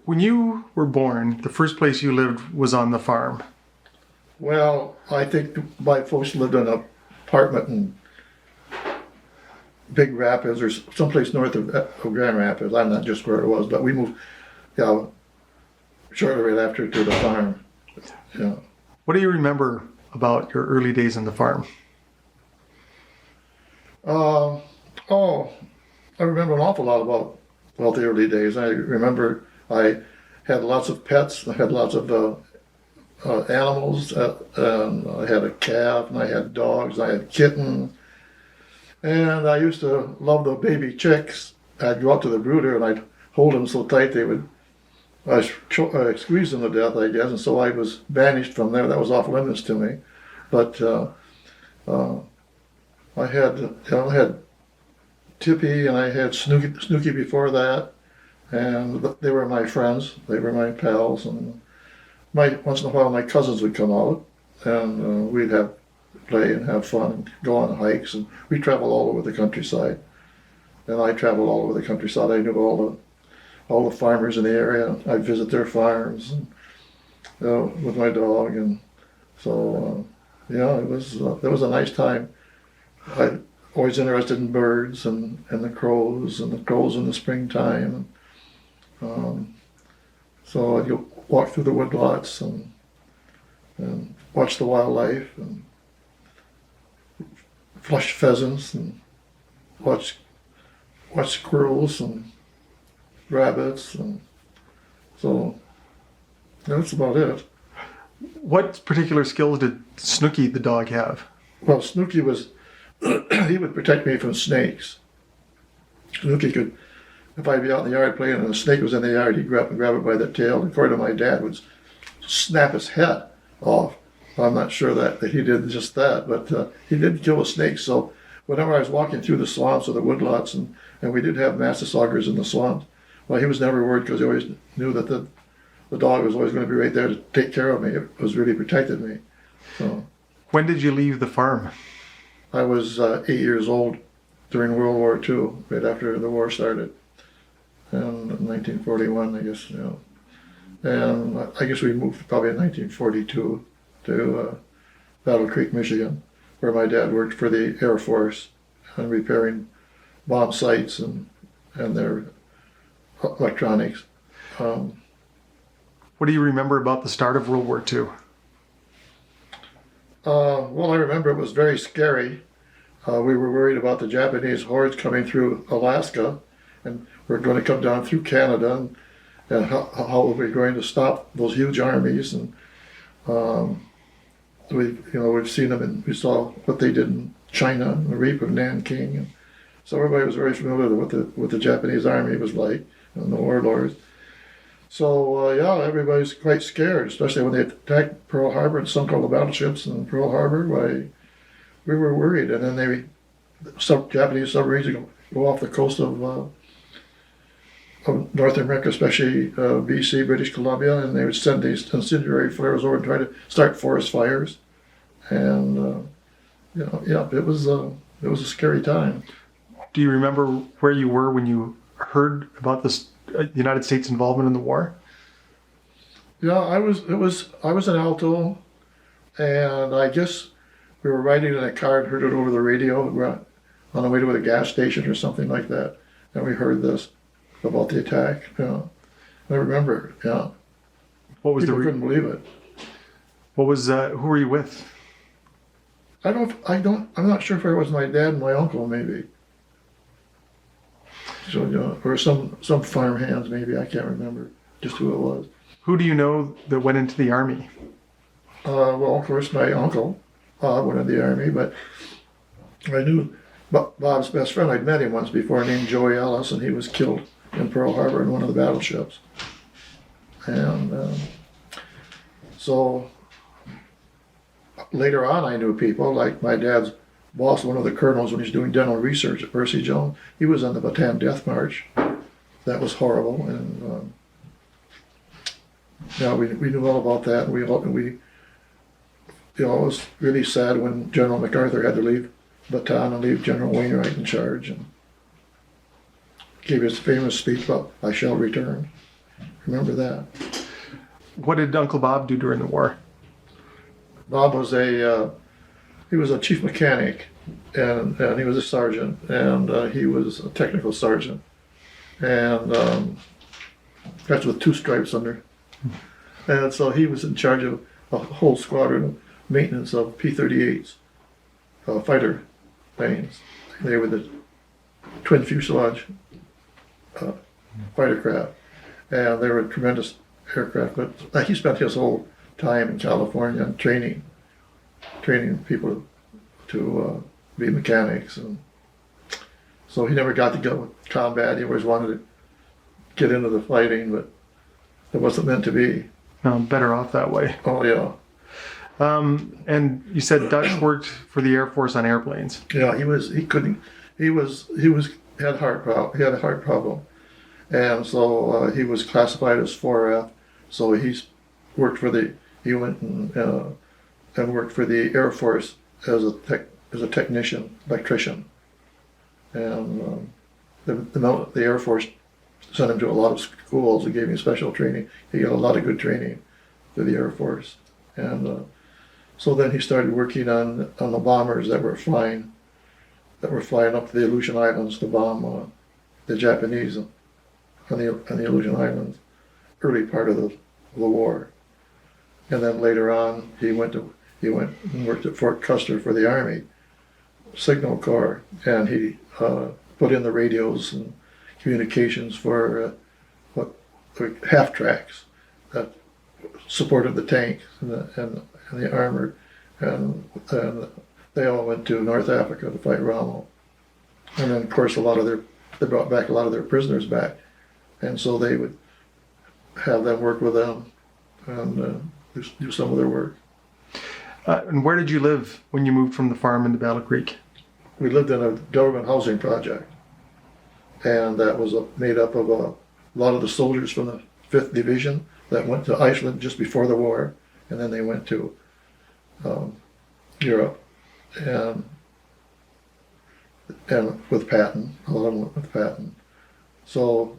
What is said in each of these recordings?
When you were born, the first place you lived was on the farm. Well, I think my folks lived in an apartment in Big Rapids or someplace north of Grand Rapids. I'm not just where it was, but we moved, yeah, shortly right after to the farm. Yeah. What do you remember about your early days on the farm? Oh, I remember an awful lot about the early days. I remember I had lots of pets. I had lots of animals. I had a cat, and I had dogs. I had kittens. And I used to love the baby chicks. I'd go out to the brooder and I'd hold them so tight I squeezed them to death, I guess, and so I was banished from there. That was off limits to me. But I had Tippy and I had Snooky before that, and they were my friends. They were my pals, and once in a while my cousins would come out, and we'd play and have fun and go on hikes, and we traveled all over the countryside. And I traveled all over the countryside. I knew all the farmers in the area. I'd visit their farms and, with my dog, and so it was a nice time. I always interested in birds and the crows in the springtime. So I'd go walk through the woodlots and watch the wildlife and flush pheasants and watch squirrels and rabbits, and so that's about it. What particular skills did Snooky the dog have? Well, Snooky was he would protect me from snakes. Snooky could, if I'd be out in the yard playing and a snake was in the yard, he'd grab it by the tail, and according to my dad, would snap his head off. I'm not sure that he did just that, but he did kill a snake. So whenever I was walking through the swamps or the woodlots, and we did have mastisaugers in the swamps, well, he was never worried because he always knew that the dog was always going to be right there to take care of me. It was really protected me. So when did you leave the farm? I was 8 years old during World War II, right after the war started, and in 1941, I guess. And I guess we moved probably in 1942 to Battle Creek, Michigan, where my dad worked for the Air Force and repairing bomb sites and their electronics. What do you remember about the start of World War II? Well, I remember it was very scary. We were worried about the Japanese hordes coming through Alaska, and we're going to come down through Canada, and how were we going to stop those huge armies? And we've seen them, and we saw what they did in China, and the rape of Nanking. And so everybody was very familiar with what the Japanese army was like, and the warlords. So everybody's quite scared, especially when they attacked Pearl Harbor and sunk all the battleships in Pearl Harbor. We were worried, and then some Japanese submarines go off the coast of North America, especially BC, British Columbia, and they would send these incendiary flares over and try to start forest fires. And it was a scary time. Do you remember where you were when you heard about this United States involvement in the war? Yeah, I was in Alto, and I guess we were riding in a car and heard it over the radio. We were on the way to a gas station or something like that, and we heard this about the attack. I remember. Yeah. What was People couldn't believe it. What was who were you with? I'm not sure if it was my dad and my uncle, maybe. So, or some farm hands, maybe. I can't remember just who it was. Who do you know that went into the army? Well, of course, my uncle Bob went into the army, but I knew Bob's best friend. I'd met him once before, named Joey Ellis, and he was killed in Pearl Harbor in one of the battleships. And so later on, I knew people like my dad's boss, one of the colonels, when he was doing dental research at Percy Jones. He was on the Bataan Death March. That was horrible, and we knew all about that. And it was really sad when General MacArthur had to leave Bataan and leave General Wainwright in charge, and gave his famous speech about "I shall return." remember that. What did Uncle Bob do during the war? Bob was he was a chief mechanic, and he was a sergeant, and he was a technical sergeant, and that's with 2 stripes under. And so he was in charge of a whole squadron of maintenance of P-38s, fighter planes. They were the twin fuselage fighter craft, and they were tremendous aircraft. But he spent his whole time in California training people to be mechanics, and so he never got to go with combat. He always wanted to get into the fighting, but it wasn't meant to be. Better off that way. Oh yeah. And you said Dutch worked for the Air Force on airplanes. Yeah, he had a heart problem, and so he was classified as 4F. So he went and worked for the Air Force as a technician, electrician, and the Air Force sent him to a lot of schools and gave him special training. He got a lot of good training for the Air Force, and so then he started working on the bombers that were flying up to the Aleutian Islands to bomb the Japanese on the Aleutian Islands, early part of the war. And then later on, he went and worked at Fort Custer for the Army Signal Corps, and he put in the radios and communications for half tracks that supported the tanks and the armor, and they all went to North Africa to fight Rommel. And then, of course, they brought back a lot of their prisoners back, and so they would have them work with them and do some of their work. And where did you live when you moved from the farm into Battle Creek? We lived in a government housing project, and that was made up of a lot of the soldiers from the 5th Division that went to Iceland just before the war, and then they went to Europe, and with Patton, a lot of them went with Patton. So,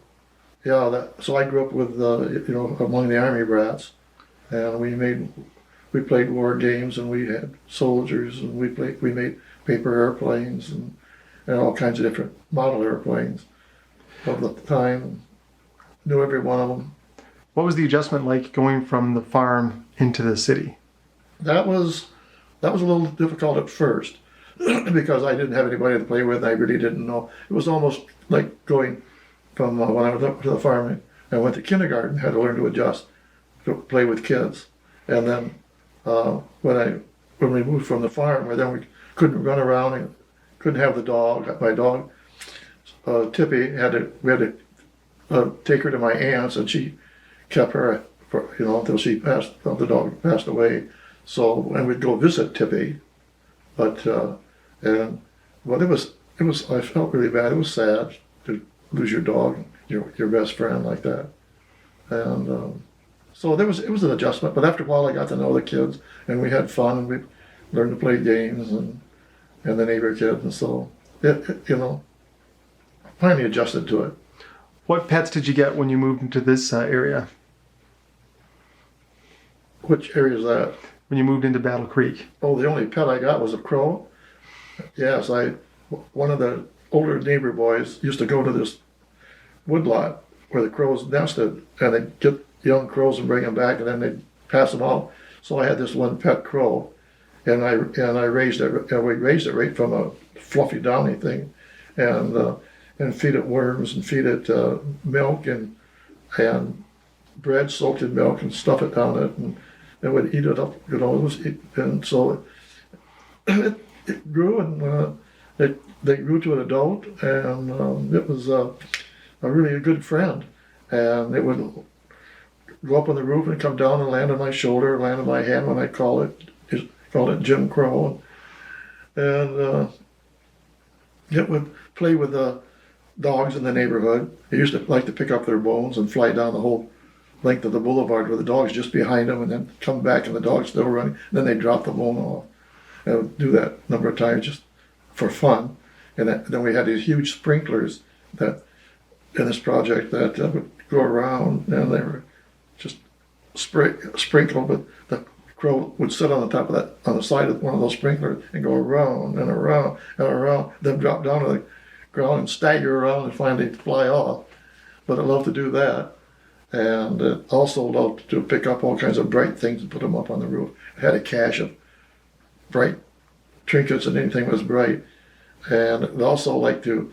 yeah, so I grew up with among the Army brats, and we played war games, and we had soldiers, and we made paper airplanes and all kinds of different model airplanes of the time. Knew every one of them. What was the adjustment like going from the farm into the city? That was a little difficult at first because I didn't have anybody to play with, and I really didn't know. It was almost like going from when I was up to the farm, I went to kindergarten, had to learn to adjust, to play with kids. And then when we moved from the farm, where then we couldn't run around and couldn't have the dog. My dog, Tippy, we had to take her to my aunt's, and she kept her until the dog passed away. So, and we'd go visit Tippy, but it was I felt really bad. It was sad to lose your dog, your best friend like that, and so it was an adjustment. But after a while, I got to know the kids, and we had fun, and we learned to play games and the neighbor kids, and so finally adjusted to it. What pets did you get when you moved into this area? Which area is that? When you moved into Battle Creek? Oh, the only pet I got was a crow. Yes, one of the older neighbor boys used to go to this woodlot where the crows nested, and they'd get young crows and bring them back, and then they'd pass them out. So I had this one pet crow, and I raised it. And we raised it right from a fluffy downy thing, and feed it worms and feed it milk and bread soaked in milk and stuff it down it, and it would eat it up. And so it grew, and they grew to an adult, and it was a really good friend. And it would go up on the roof and come down and land on my shoulder, land on my hand when I call it Jim Crow, and it would play with the dogs in the neighborhood. He used to like to pick up their bones and fly down the whole length of the boulevard with the dogs just behind him, and then come back and the dog's still running. And then they drop the bone off. And I would do that a number of times just for fun. And then we had these huge sprinklers that in this project that would go around, and they were just sprinkled, but the crow would sit on the top of that, on the side of one of those sprinklers, and go around and around and around, then drop down to the ground and stagger around and finally fly off. But it loved to do that. And it also loved to pick up all kinds of bright things and put them up on the roof. It had a cache of bright trinkets and anything that was bright. And it also liked to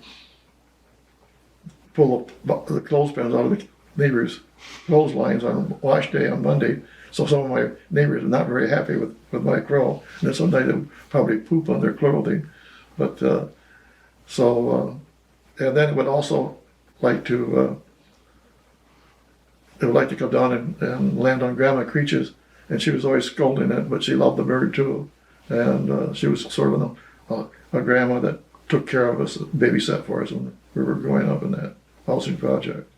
pull the clothespins out of the neighbors' clotheslines on wash day on Monday. So some of my neighbors were not very happy with my crow. And then sometimes they would probably poop on their clothing. But and then it would also like to, it would like to come down and land on Grandma Creech's, and she was always scolding it, but she loved the bird too. And she was sort of a grandma that took care of us, babysat for us when we were growing up in that housing project.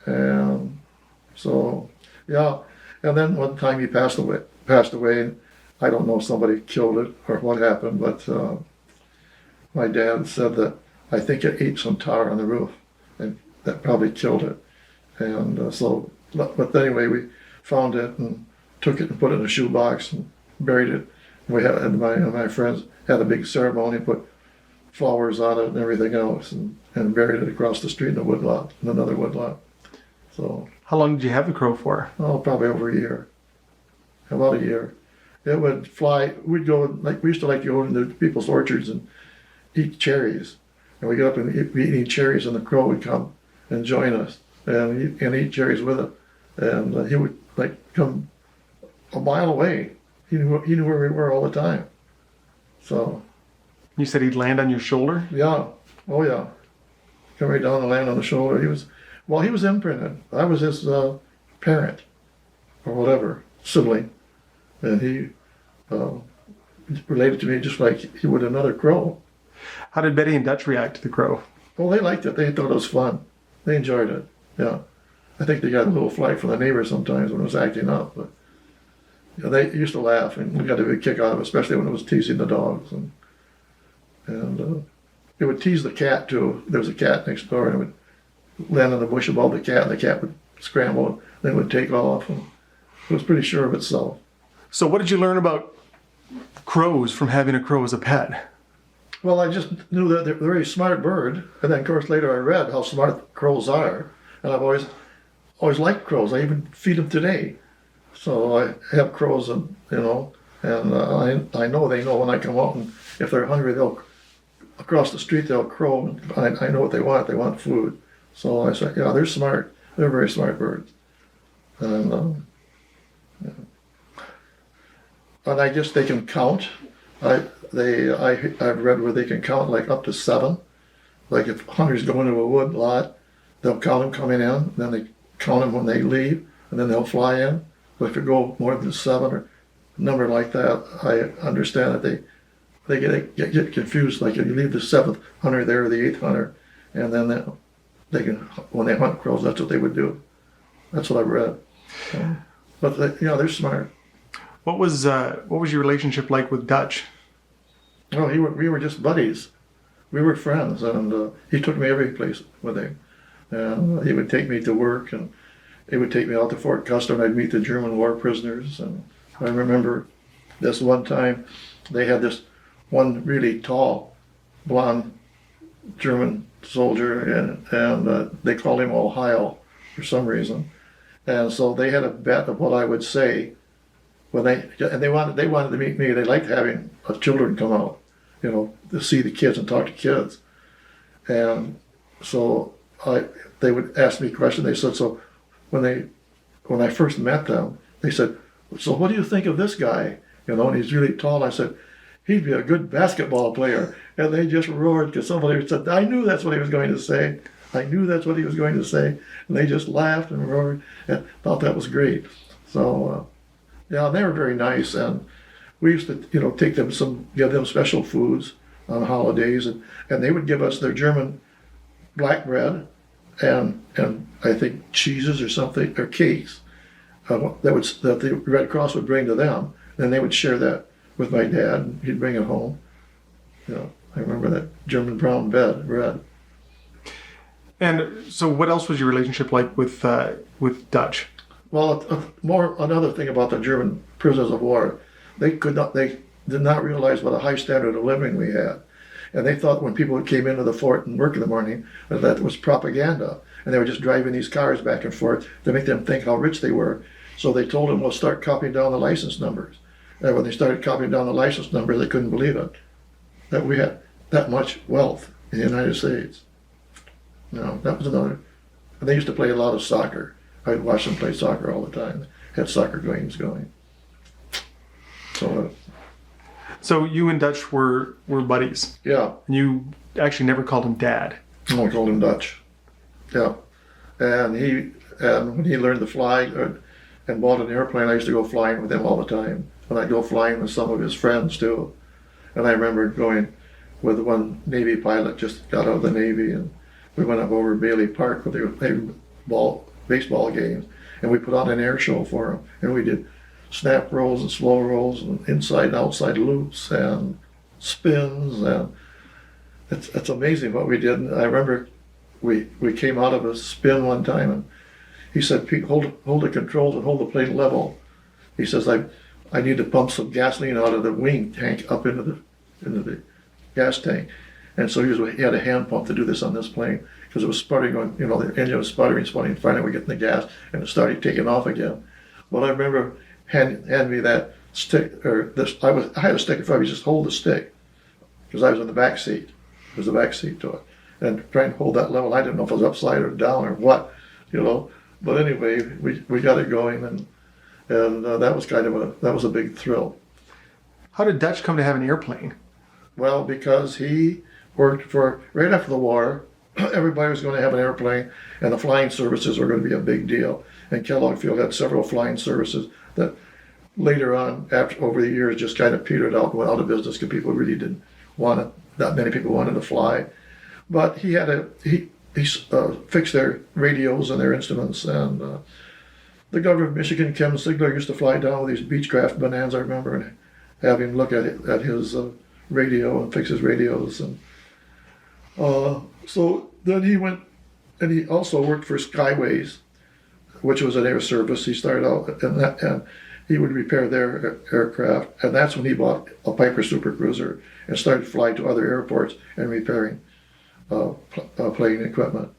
And so, yeah. And then one time he passed away, and I don't know if somebody killed it or what happened, but my dad said that I think it ate some tar on the roof, and that probably killed it. And but anyway, we found it and took it and put it in a shoebox and buried it. We had, and my friends had a big ceremony, put flowers on it and everything else, and buried it across the street in a woodlot, in another woodlot. So. How long did you have the crow for? Oh, probably over a year. About a year. It would fly. We'd go, like, we used to like to go into people's orchards and eat cherries. And we'd get up and be eating cherries, and the crow would come and join us and eat cherries with it. And he would like come a mile away. He knew where we were all the time. So. You said he'd land on your shoulder? Yeah. Oh yeah. Come right down and land on the shoulder. He was imprinted. I was his parent or whatever, sibling. And he related to me just like he would another crow. How did Betty and Dutch react to the crow? Well, they liked it. They thought it was fun. They enjoyed it. Yeah. I think they got a little flack from the neighbors sometimes when it was acting up, but yeah, they used to laugh, and we got a big kick out of it, especially when it was teasing the dogs. And it would tease the cat too. There was a cat next door, and it would land on the bush above the cat, and the cat would scramble, and then it would take off. And it was pretty sure of itself. So what did you learn about crows from having a crow as a pet? Well, I just knew that they're a very smart bird, and then of course later I read how smart crows are, and I've always liked crows. I even feed them today. So I have crows, and I know they know when I come out, and if they're hungry, they'll across the street they'll crow. And I know what they want. They want food. So I said, yeah, they're smart. They're very smart birds. And I guess they can count. I've read where they can count like up to 7. Like if hunters go into a wood lot, they'll count them coming in, then they count them when they leave, and then they'll fly in. But if you go more than 7 or a number like that, I understand that they get confused. Like if you leave the 7th hunter there or the 8th hunter, and then they can, when they hunt crows, that's what they would do. That's what I read. But they're smart. What was your relationship like with Dutch? Oh, we were just buddies. We were friends, and he took me every place with him. And he would take me to work, and he would take me out to Fort Custer, and I'd meet the German war prisoners. And I remember this one time, they had this one really tall, blonde German soldier, and they called him Ohio for some reason. And so they had a bet of what I would say when they wanted to meet me. They liked having children come out, to see the kids and talk to kids. And so they would ask me questions. They said, so when I first met them, they said, so what do you think of this guy? And he's really tall. I said, he'd be a good basketball player. And they just roared because somebody said, I knew that's what he was going to say. I knew that's what he was going to say. And they just laughed and roared and thought that was great. So, yeah, they were very nice. And we used to, take them give them special foods on holidays. And they would give us their German black bread and I think cheeses or something, or cakes that the Red Cross would bring to them. And they would share that with my dad, and he'd bring it home. I remember that German brown bread. And so, what else was your relationship like with Dutch? Well, another thing about the German prisoners of war, they did not realize what a high standard of living we had. And they thought when people came into the fort and work in the morning that was propaganda. And they were just driving these cars back and forth to make them think how rich they were. So they told them, well, start copying down the license numbers. And when they started copying down the license numbers, they couldn't believe it, that we had that much wealth in the United States. That was another. And they used to play a lot of soccer. I'd watch them play soccer all the time. Had soccer games going. So you and Dutch were buddies. Yeah. And you actually never called him Dad. No, I called him Dutch. Yeah. And when he learned to fly and bought an airplane, I used to go flying with him all the time. And I'd go flying with some of his friends too. And I remember going with one Navy pilot, just got out of the Navy, and we went up over Bailey Park where they were playing baseball games, and we put on an air show for him. And we did snap rolls and slow rolls and inside and outside loops and spins, and it's amazing what we did. And I remember we came out of a spin one time, and he said, "Pete, hold the controls and hold the plane level." He says, I need to pump some gasoline out of the wing tank up into the gas tank. And so he had a hand pump to do this on this plane because it was sputtering on, the engine was sputtering. Finally we get in the gas and it started taking off again. Well, I remember hand me that stick, or this. I had a stick in front of me, just hold the stick, because I was in the back seat. There was a back seat to it, and trying to hold that level. I didn't know if it was upside or down or what, But anyway, we got it going, and that was that was a big thrill. How did Dutch come to have an airplane? Well, because he worked right after the war, everybody was going to have an airplane, and the flying services were going to be a big deal. And Kellogg Field had several flying services that later on, over the years, just kind of petered out, went out of business because people really didn't want it. Not many people wanted to fly. But he fixed their radios and their instruments, and the governor of Michigan, Ken Sigler, used to fly down with these Beechcraft Bonanza, I remember, and have him look at his radio and fix his radios. And so then he went, and he also worked for Skyways, which was an air service. He started out, and he would repair their aircraft, and that's when he bought a Piper Super Cruiser and started flying to other airports and repairing plane equipment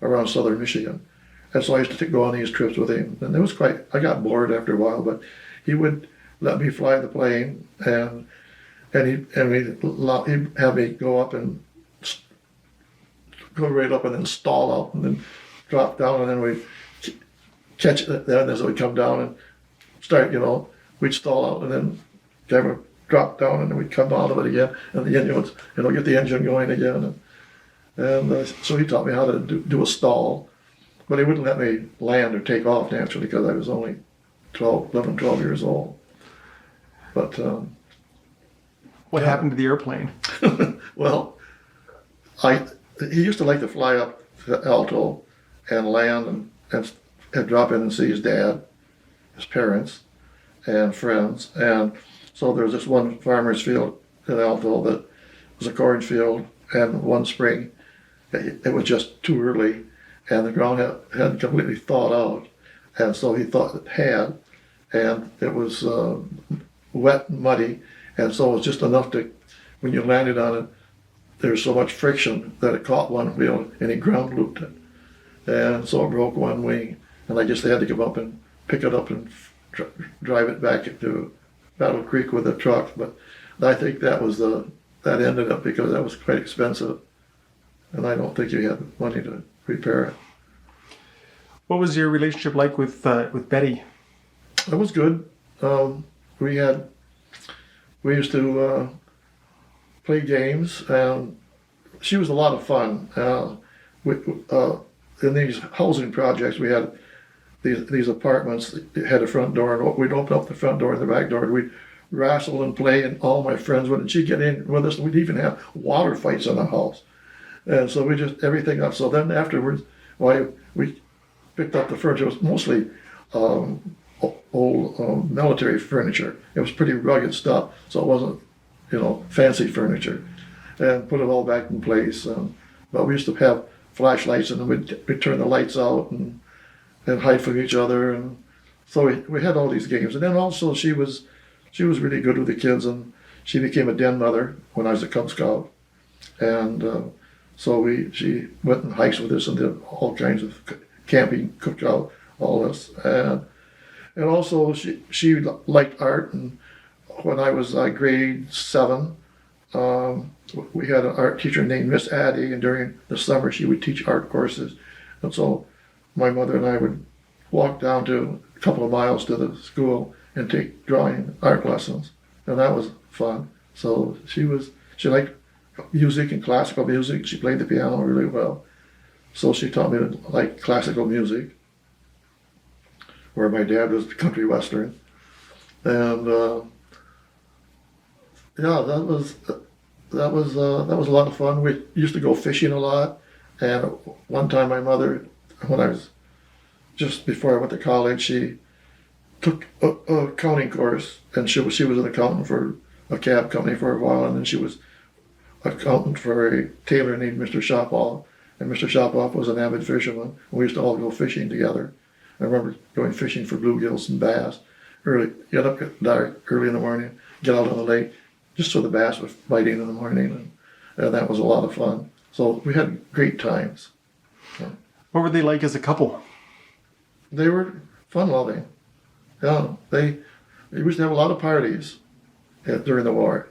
around southern Michigan. And so I used to go on these trips with him, and it was I got bored after a while, but he would let me fly the plane, and he'd have me go up and go right up and then stall out and then drop down, and then we'd catch it then as it would come down and start, we'd stall out and then kind of drop down, and then we'd come out of it again, and the engine would, get the engine going again. And so he taught me how to do a stall, but he wouldn't let me land or take off naturally because I was only 11, 12 years old. But what happened to the airplane? Well, he used to like to fly up to Alto and land and drop in and see his dad, his parents, and friends. And so there was this one farmer's field in Alto that was a cornfield, and one spring it was just too early, and the ground hadn't completely thawed out, and so he thought it had, and it was wet and muddy, and so it was just enough to, when you landed on it, there was so much friction that it caught one wheel and he ground looped it, and so it broke one wing, and I guess they had to come up and pick it up and drive it back to Battle Creek with a truck. But I think that ended up because that was quite expensive, and I don't think you had money to repair it. What was your relationship like with Betty? It was good. We used to play games, and she was a lot of fun. In these housing projects, we had these apartments that had a front door, and we'd open up the front door and the back door, and we'd wrestle and play, and all my friends would, and she'd get in with us, and we'd even have water fights in the house. And so we just, everything up. So then afterwards, we picked up the furniture. It was mostly old military furniture. It was pretty rugged stuff, so it wasn't, fancy furniture. And put it all back in place. But we used to have flashlights, and then we'd turn the lights out and hide from each other, and so we had all these games. And then also she was really good with the kids, and she became a den mother when I was a Cub Scout, and so she went and hikes with us and did all kinds of camping, cookout, all this, and also she liked art. And when I was grade 7, we had an art teacher named Miss Addie, and during the summer she would teach art courses, and so my mother and I would walk down to a couple of miles to the school and take drawing art lessons, and that was fun. So she liked music and classical music. She played the piano really well, so she taught me to like classical music, where my dad was country western, and yeah, that was a lot of fun. We used to go fishing a lot, and one time my mother, when I was just before I went to college, she took a accounting course, and she was an accountant for a cab company for a while, and then she was accountant for a tailor named Mr. Shopoff, and Mr. Shopoff was an avid fisherman. We used to all go fishing together. I remember going fishing for bluegills and bass. Get up at dark, early in the morning, get out on the lake, just so the bass was biting in the morning, and that was a lot of fun. So we had great times. What were they like as a couple? They were fun-loving. Yeah, they used to have a lot of parties during the war,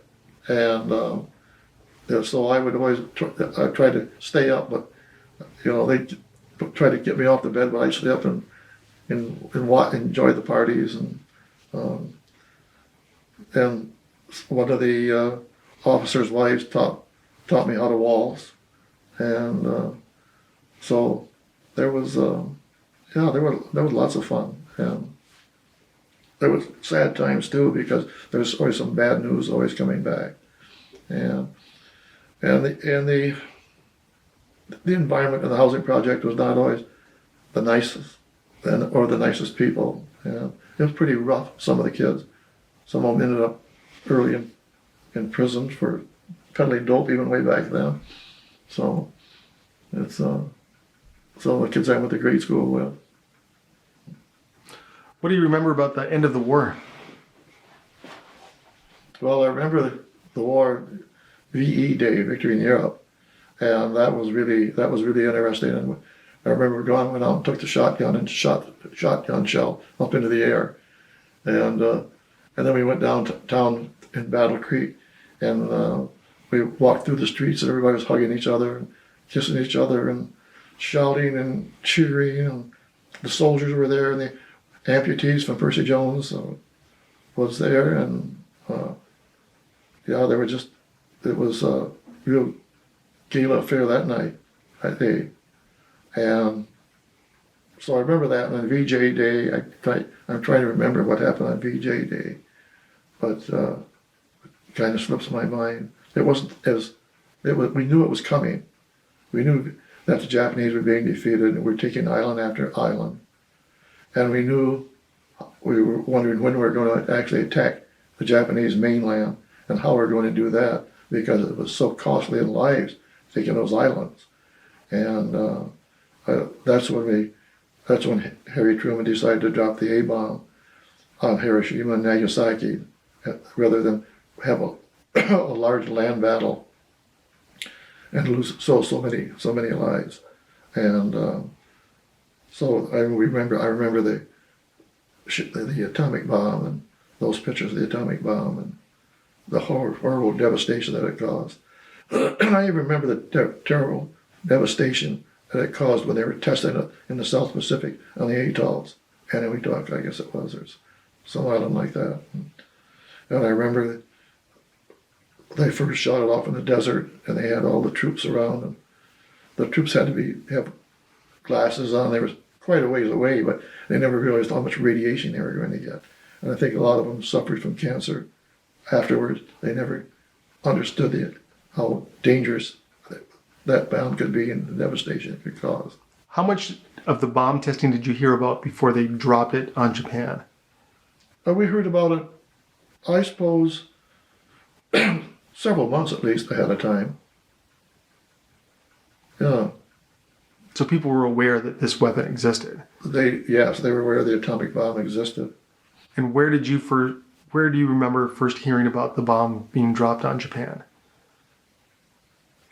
and so I would always try to stay up, but they try to get me off the bed, but I'd stay up and enjoy the parties, and one of the officers' wives taught me how to waltz, and so there was lots of fun, and there was sad times too, because there was always some bad news always coming back, and the environment in the housing project was not always the nicest, or the nicest people. And it was pretty rough. Some of the kids, some of them ended up early in prison for peddling dope, even way back then. So it's some of the kids I went to grade school with. What do you remember about the end of the war? Well, I remember the war, VE Day, Victory in Europe, and that was really interesting. And I remember went out and took the shotgun and shot the shotgun shell up into the air, and then we went downtown in Battle Creek, and we walked through the streets, and everybody was hugging each other and kissing each other and shouting and cheering, and the soldiers were there, and the amputees from Percy Jones was there, and it was a real gala affair that day. And so I remember that. And on VJ Day, I'm trying to remember what happened on VJ Day, but it kind of slips my mind. We knew it was coming. We knew that the Japanese were being defeated, and we're taking island after island. And we were wondering when we were going to actually attack the Japanese mainland and how we were going to do that, because it was so costly in lives taking those islands. And that's when Harry Truman decided to drop the A-bomb on Hiroshima and Nagasaki, rather than have a large land battle and lose so many lives. And so I remember the atomic bomb, and those pictures of the atomic bomb, and the horrible devastation that it caused. And I even remember the terrible devastation that it caused when they were testing it in the South Pacific on the atolls. Eniwetok, I guess it was, or some island like that. And I remember that they first shot it off in the desert, and they had all the troops around, and the troops had to have glasses on. They were quite a ways away, but they never realized how much radiation they were going to get. And I think a lot of them suffered from cancer afterwards. They never understood how dangerous that bomb could be and the devastation it could cause. How much of the bomb testing did you hear about before they dropped it on Japan? We heard about it, I suppose, several months at least ahead of time. Yeah. So people were aware that this weapon existed. Yes, they were aware the atomic bomb existed. And where do you remember first hearing about the bomb being dropped on Japan?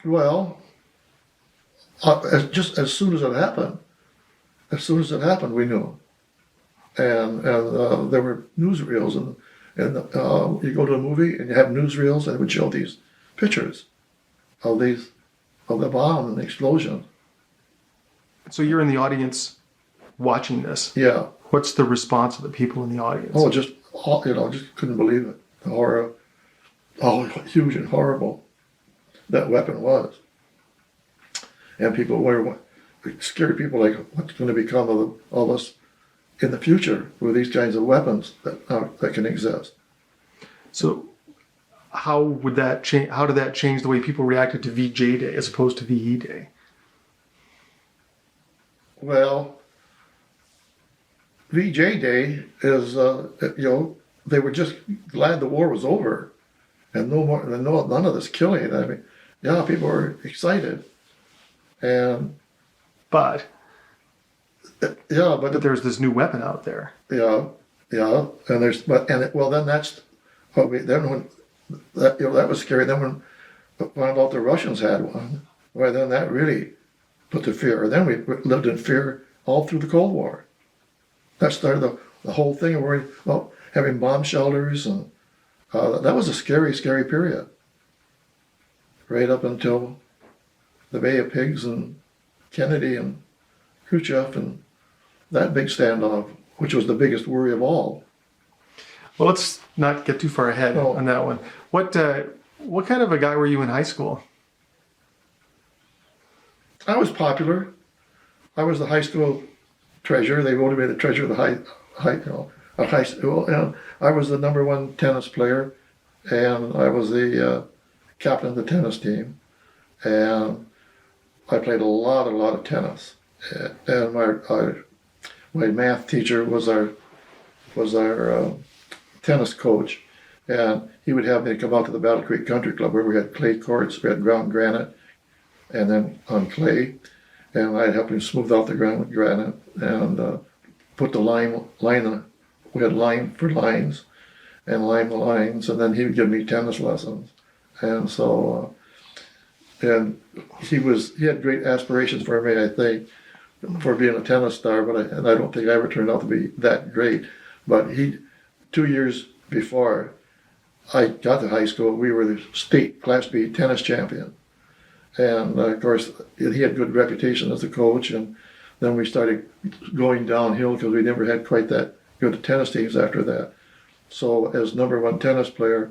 Well, just as soon as it happened, we knew. And there were newsreels, and you go to a movie and you have newsreels, and it would show these pictures of the bomb and the explosion. So you're in the audience watching this. Yeah. What's the response of the people in the audience? Oh, just couldn't believe it. The horror, how huge and horrible that weapon was. And people were scared. People like, what's going to become of us in the future with these kinds of weapons that can exist? So, how would that change? How did that change the way people reacted to VJ Day as opposed to VE Day? Well, VJ Day is they were just glad the war was over, and none of this killing. I mean, yeah, people were excited, and But but there's this new weapon out there. yeah, and then that's what when that was scary. Then when found out the Russians had one, well, then that really put the fear. And then we lived in fear all through the Cold War. That started the whole thing of worrying about having bomb shelters, and that was a scary, scary period. Right up until the Bay of Pigs and Kennedy and Khrushchev and that big standoff, which was the biggest worry of all. Well, let's not get too far ahead on that one. What kind of a guy were you in high school? I was popular. I was the high school treasurer. They voted me the treasurer of the high school, and I was the #1 tennis player, and I was the captain of the tennis team, and I played a lot of tennis. And my math teacher was our tennis coach, and he would have me come out to the Battle Creek Country Club where we had clay courts, we had ground granite, and then on clay, and I'd help him smooth out the ground granite and put the line. We had lime for lines, and lime the lines, and then he would give me tennis lessons, and so and he had great aspirations for me, I think, for being a tennis star, but I don't think I ever turned out to be that great. But 2 years before I got to high school, we were the state Class B tennis champion. And of course, he had good reputation as a coach, and then we started going downhill because we never had quite that good tennis teams after that. So as #1 tennis player,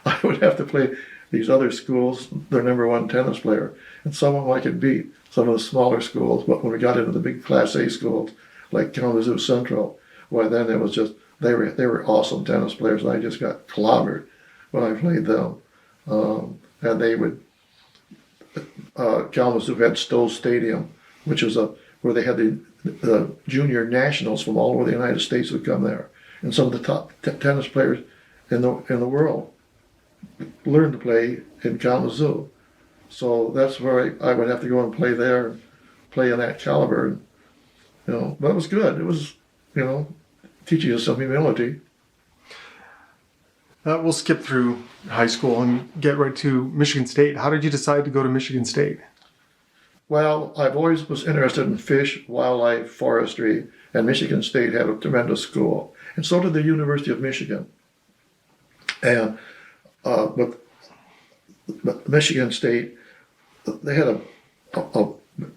I would have to play these other schools, their #1 tennis player. And some of them I could beat, some of the smaller schools, but when we got into the big Class A schools, like Kalamazoo Central, well, then it was just, they were awesome tennis players, and I just got clobbered when I played them. And they would, Kalamazoo had Stowe Stadium, which is where they had the junior nationals from all over the United States would come there. And some of the top tennis players in the world learned to play in Kalamazoo. So that's where I would have to go and play there, and play in that caliber. And, but it was good. It was, teaching us some humility. We'll skip through high school and get right to Michigan State. How did you decide to go to Michigan State? Well, I've always was interested in fish, wildlife, forestry, and Michigan State had a tremendous school. And so did the University of Michigan. And but Michigan State, they had a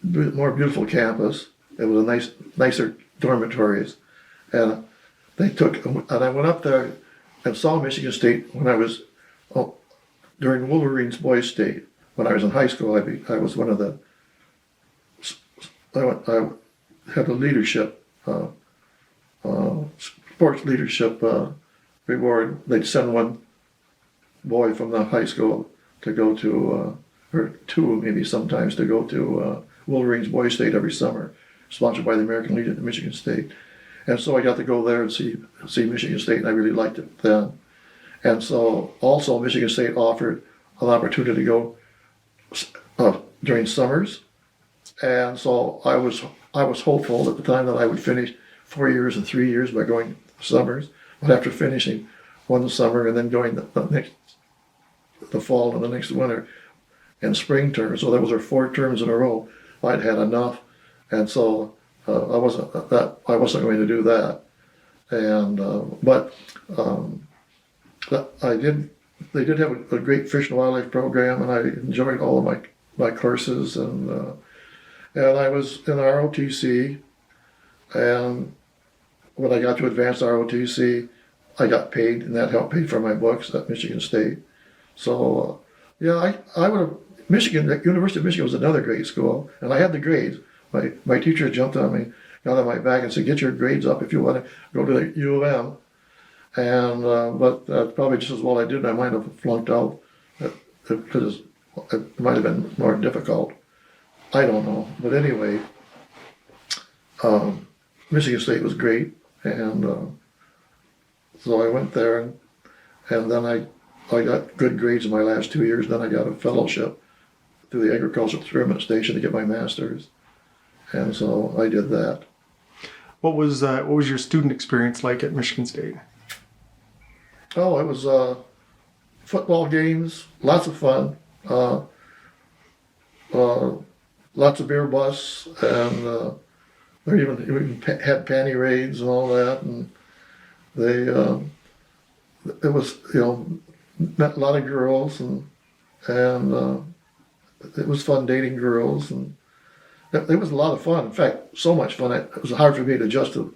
more beautiful campus. It was nicer dormitories, and I went up there and saw Michigan State when I was during Wolverines Boys State. When I was in high school, I was one of the. I had a leadership, sports leadership reward. They'd send one boy from the high school to go to, or two maybe sometimes, to go to Wolverines Boys State every summer, sponsored by the American Legion of Michigan State. And so I got to go there and see Michigan State, and I really liked it then. And so also Michigan State offered an opportunity to go during summers And so I was hopeful at the time that I would finish 4 years and 3 years by going summers. But after finishing one summer and then going the fall and the next winter and spring term, so those were 4 terms in a row, I'd had enough, and so I wasn't going to do that. And they did have a great fish and wildlife program, and I enjoyed all of my courses, and I was in ROTC, and when I got to advanced ROTC, I got paid, and that helped pay for my books at Michigan State. So I would have, University of Michigan was another great school, and I had the grades. My teacher jumped on me, got on my back and said, "Get your grades up if you want to go to the U of M." And but probably just as well I did. I might have flunked out because it might have been more difficult. I don't know, but anyway, Michigan State was great, and so I went there, and then I got good grades in my last 2 years. Then I got a fellowship through the Agricultural Experiment Station to get my master's, and so I did that. What was your student experience like at Michigan State? Oh, it was football games, lots of fun, lots of beer busts, and they even had panty raids and all that, and it was, met a lot of girls, and it was fun dating girls, and it was a lot of fun. In fact, so much fun, it was hard for me to adjust to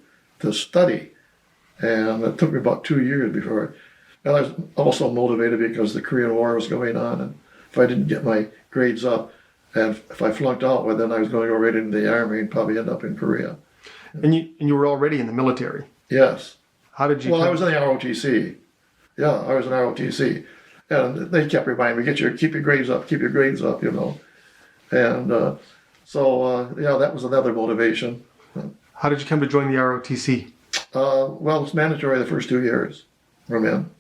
study, and it took me about 2 years before. And I was also motivated because the Korean War was going on, and if I didn't get my grades up, and if I flunked out, well, then I was going to go right into the Army and probably end up in Korea. And you were already in the military. Yes. How did you? Well, I was in the ROTC. Yeah, I was in ROTC, and they kept reminding me, keep your grades up, keep your grades up, And so that was another motivation. How did you come to join the ROTC? Well, it's mandatory the first 2 years I'm in.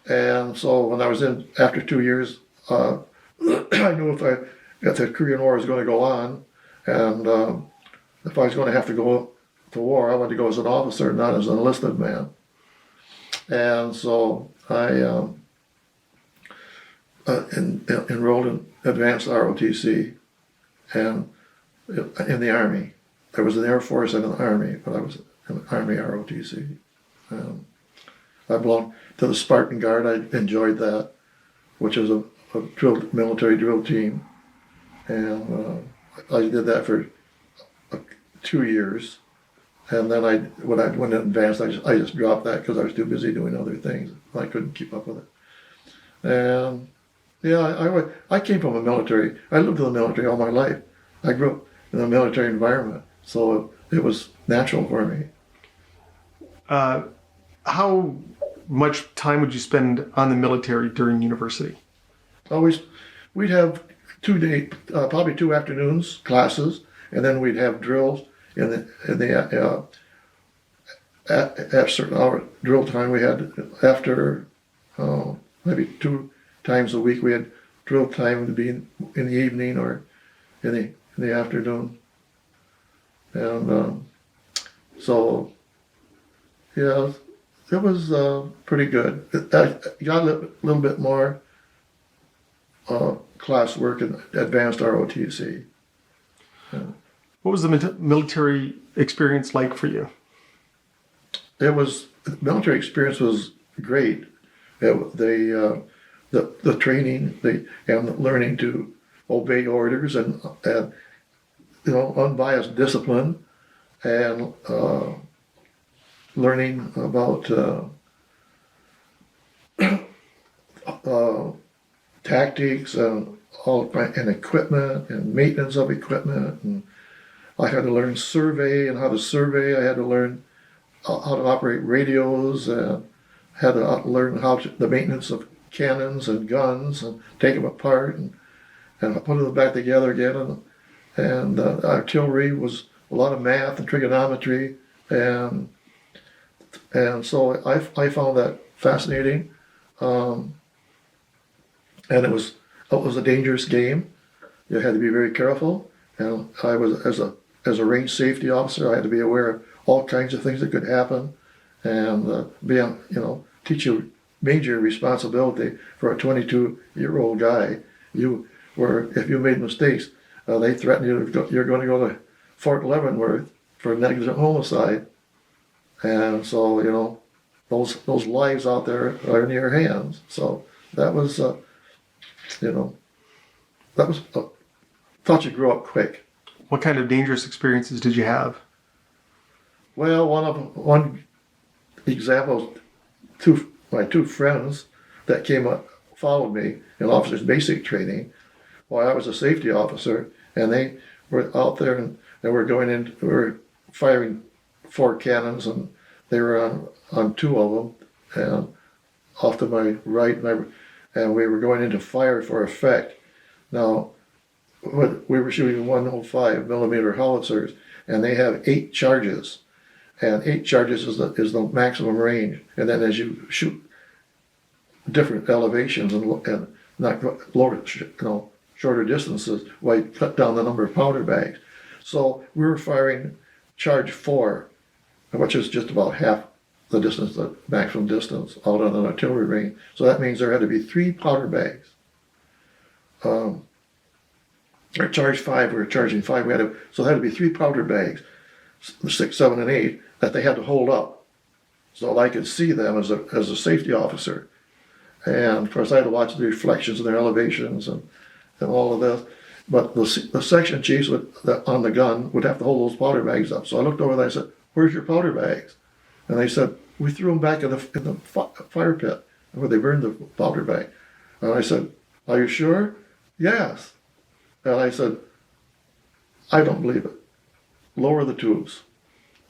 And so when I was in after 2 years, I knew if the Korean War was going to go on, and if I was going to have to go to war, I wanted to go as an officer, not as an enlisted man. And so I enrolled in advanced ROTC and in the Army. There was an Air Force and an Army, but I was in the Army ROTC. I belonged to the Spartan Guard. I enjoyed that, which is a military drill team. And I did that for 2 years. And then when I went in advanced, I just dropped that because I was too busy doing other things. I couldn't keep up with it. And I came from a military. I lived in the military all my life. I grew up in a military environment, so it was natural for me. How much time would you spend on the military during university? We'd have 2 days, probably 2 afternoons classes, and then we'd have drills at certain hour drill time. We had after maybe 2 times a week we had drill time to be in the evening or in the afternoon, and so it was pretty good. I got a little bit more class work in advanced ROTC. What was the military experience like for you? The military experience was great. The training, and learning to obey orders, and unbiased discipline, and learning about tactics and equipment and maintenance of equipment. And I had to learn survey and how to survey. I had to learn how to operate radios, and had to learn the maintenance of cannons and guns, and take them apart and put them back together again. And artillery was a lot of math and trigonometry, and so I found that fascinating. And it was a dangerous game. You had to be very careful. And I was, as a range safety officer, I had to be aware of all kinds of things that could happen, and teach you major responsibility for a 22-year-old guy. If you made mistakes, they threatened you're going to go to Fort Leavenworth for negligent homicide, and so those lives out there are in your hands. So that was thought you grow up quick. What kind of dangerous experiences did you have? Well, one example, my two friends that came up followed me in officers' basic training while I was a safety officer, and they were out there and they were we were firing 4 cannons, and they were on 2 of them, and off to my right, and we were going into fire for effect. Now, we were shooting 105 millimeter howitzers, and they have 8 charges, and 8 charges is the maximum range. And then as you shoot different elevations and not lower, shorter distances, why cut down the number of powder bags. So we were firing charge 4, which is just about half the distance, the maximum distance out on an artillery range. So that means there had to be 3 powder bags. Or charge 5, we were charging 5. So there had to be 3 powder bags, 6, 7, and 8, that they had to hold up, so I could see them as a safety officer. And of course, I had to watch the reflections of their elevations and all of this. But the section chiefs on the gun would have to hold those powder bags up. So I looked over there and I said, "Where's your powder bags?" And they said, "We threw them back in the fire pit where they burned the powder bag." And I said, "Are you sure?" "Yes." And I said, "I don't believe it. Lower the tubes."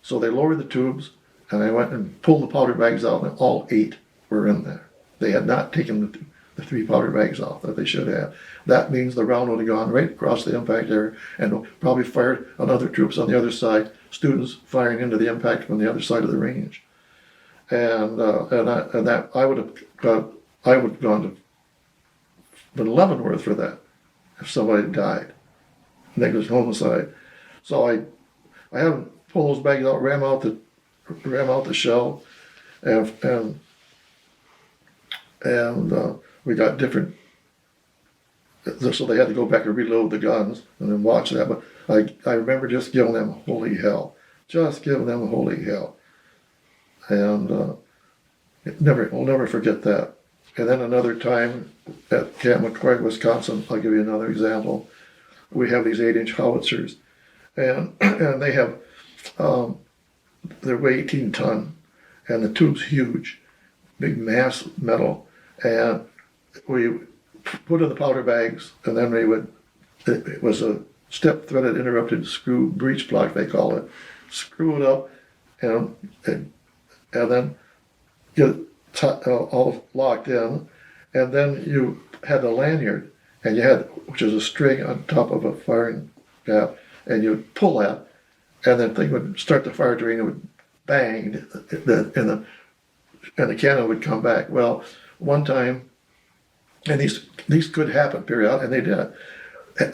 So they lowered the tubes, and I went and pulled the powder bags out, and all 8 were in there. They had not taken the 3 powder bags off that they should have. That means the round would have gone right across the impact area and probably fired on other troops on the other side, students firing into the impact from the other side of the range. And I would have gone to Leavenworth for that if somebody died, negligent homicide. So I had them pull those bags out, ram out the shell, and we got different. So they had to go back and reload the guns and then watch that. But I remember just giving them holy hell, and I'll never forget that. And then another time at Camp McCoy, Wisconsin, I'll give you another example. We have these 8-inch howitzers, and they have they weigh 18 ton, and the tube's huge, big mass metal, and we put in the powder bags, and then it was a step threaded interrupted screw breech block, they call it. Screw it up, and then get it all locked in, and then you had a lanyard, and you had, which is a string on top of a firing gap, and you would pull that, and then the thing would start the fire train, it would bang, and the cannon would come back. Well, one time, and these could happen periodically, and they did,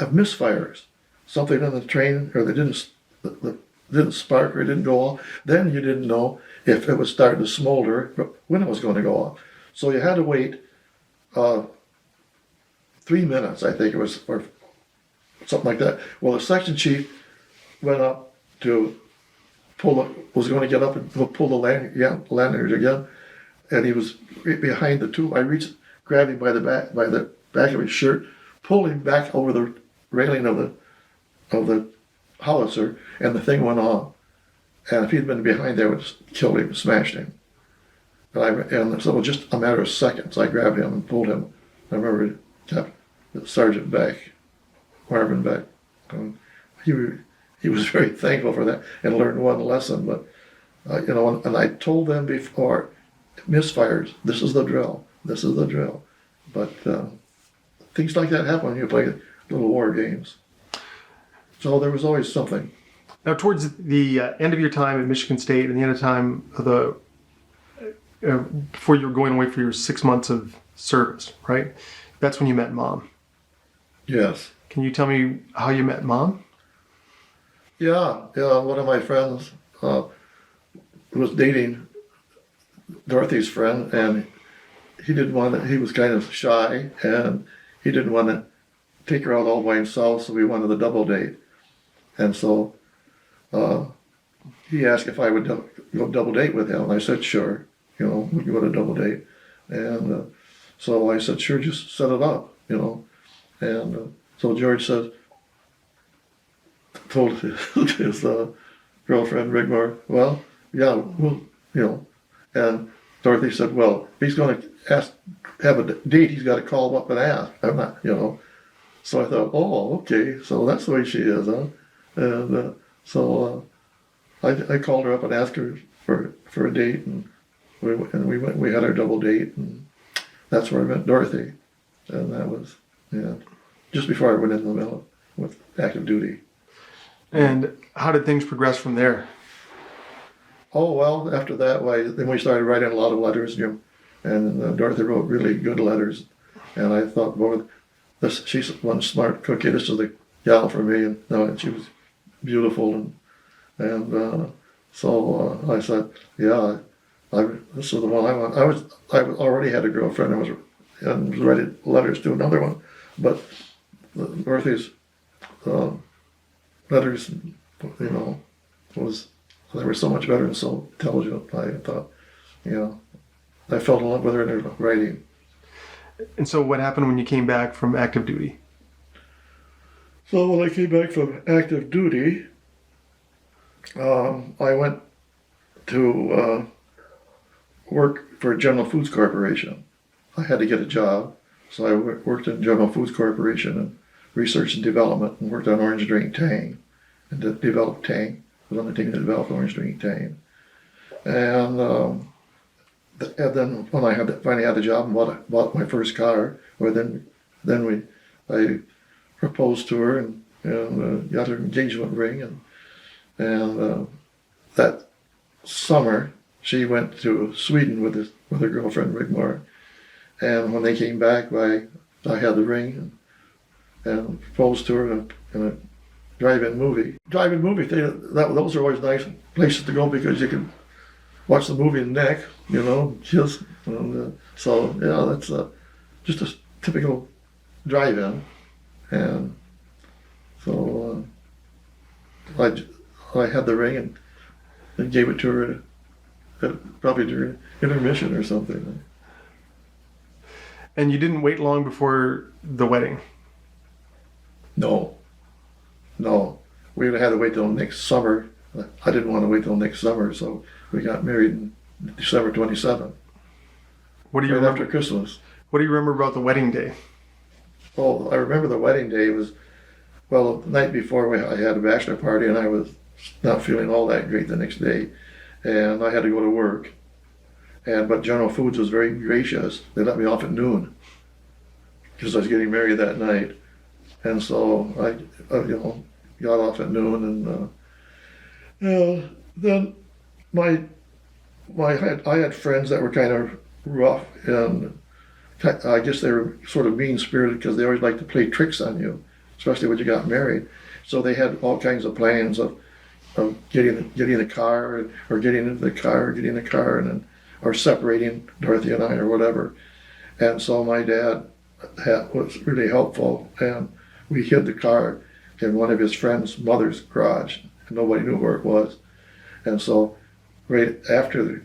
of misfires. Something on the train, or they didn't spark, or it didn't go off. Then you didn't know if it was starting to smolder, when it was going to go off. So you had to wait 3 minutes, I think it was, or something like that. Well, the section chief went up to was going to get up and pull the lanyard again, and he was right behind the tube. I grabbed him by the back of his shirt, pulled him back over the railing of the howitzer, and the thing went on. And if he'd been behind there, it would have killed him, smashed him. And so it was just a matter of seconds. I grabbed him and pulled him. I remember Sergeant Beck, Marvin Beck. He was very thankful for that and learned one lesson. But and I told them before, misfires. This is the drill. But things like that happen when you play little war games. So there was always something. Now, towards the end of your time at Michigan State and the end of time of before you were going away for your 6 months of service, right? That's when you met Mom. Yes. Can you tell me how you met Mom? Yeah, yeah. One of my friends was dating Dorothy's friend, and he didn't want to, he was kind of shy, and he didn't want to take her out all by himself, so we wanted a double date. And so he asked if I would go double date with him, and I said, sure, we can go to double date. And so I said, sure, just set it up, And so George told his girlfriend, Rigmore, well, yeah, and Dorothy said, well, if he's going to have a date, he's got to call him up and ask. I'm not. So I thought, oh, okay, so that's the way she is, huh? And so I called her up and asked her for a date, and we had our double date, and that's where I met Dorothy, and that was just before I went into the middle with active duty. And how did things progress from there? Oh well, after that, then we started writing a lot of letters, and Dorothy wrote really good letters, and I thought, boy, she's one smart cookie. This is the gal for me, and she was beautiful, and so I said, yeah, this is the one I want. I already had a girlfriend. I was writing letters to another one, but Dorothy's letters, they were so much better and so intelligent. I thought, I fell in love with her in her writing. And so what happened when you came back from active duty? So when I came back from active duty, I went to work for General Foods Corporation. I had to get a job, so I worked at General Foods Corporation in research and development, and worked on orange drink Tang, and developed Tang. I was on the team to develop orange drink Tang. And then when I finally had a job and bought my first car, I proposed to her and got her engagement ring, and that summer she went to Sweden with her girlfriend Rigmore, and when they came back, I had the ring and proposed to her in a drive-in movie. Drive-in movie those are always nice places to go because you can watch the movie in the neck, just so that's just a typical drive-in, and so I had the ring and gave it to her probably during intermission or something. And you didn't wait long before the wedding? No. We would have had to wait till next summer. I didn't want to wait till next summer, so we got married in December 27th. What do you right remember? After Christmas. What do you remember about the wedding day? Well, I remember the wedding day was, the night before I had a bachelor party, and I was not feeling all that great the next day, and I had to go to work. But General Foods was very gracious. They let me off at noon because I was getting married that night, and so I got off at noon, and then I had friends that were kind of rough, and I guess they were sort of mean-spirited because they always liked to play tricks on you, especially when you got married. So they had all kinds of plans of getting the car, or getting into the car, or separating Dorothy and I, or whatever. And so my dad was really helpful, and we hid the car in one of his friend's mother's garage, and nobody knew where it was. And so right after the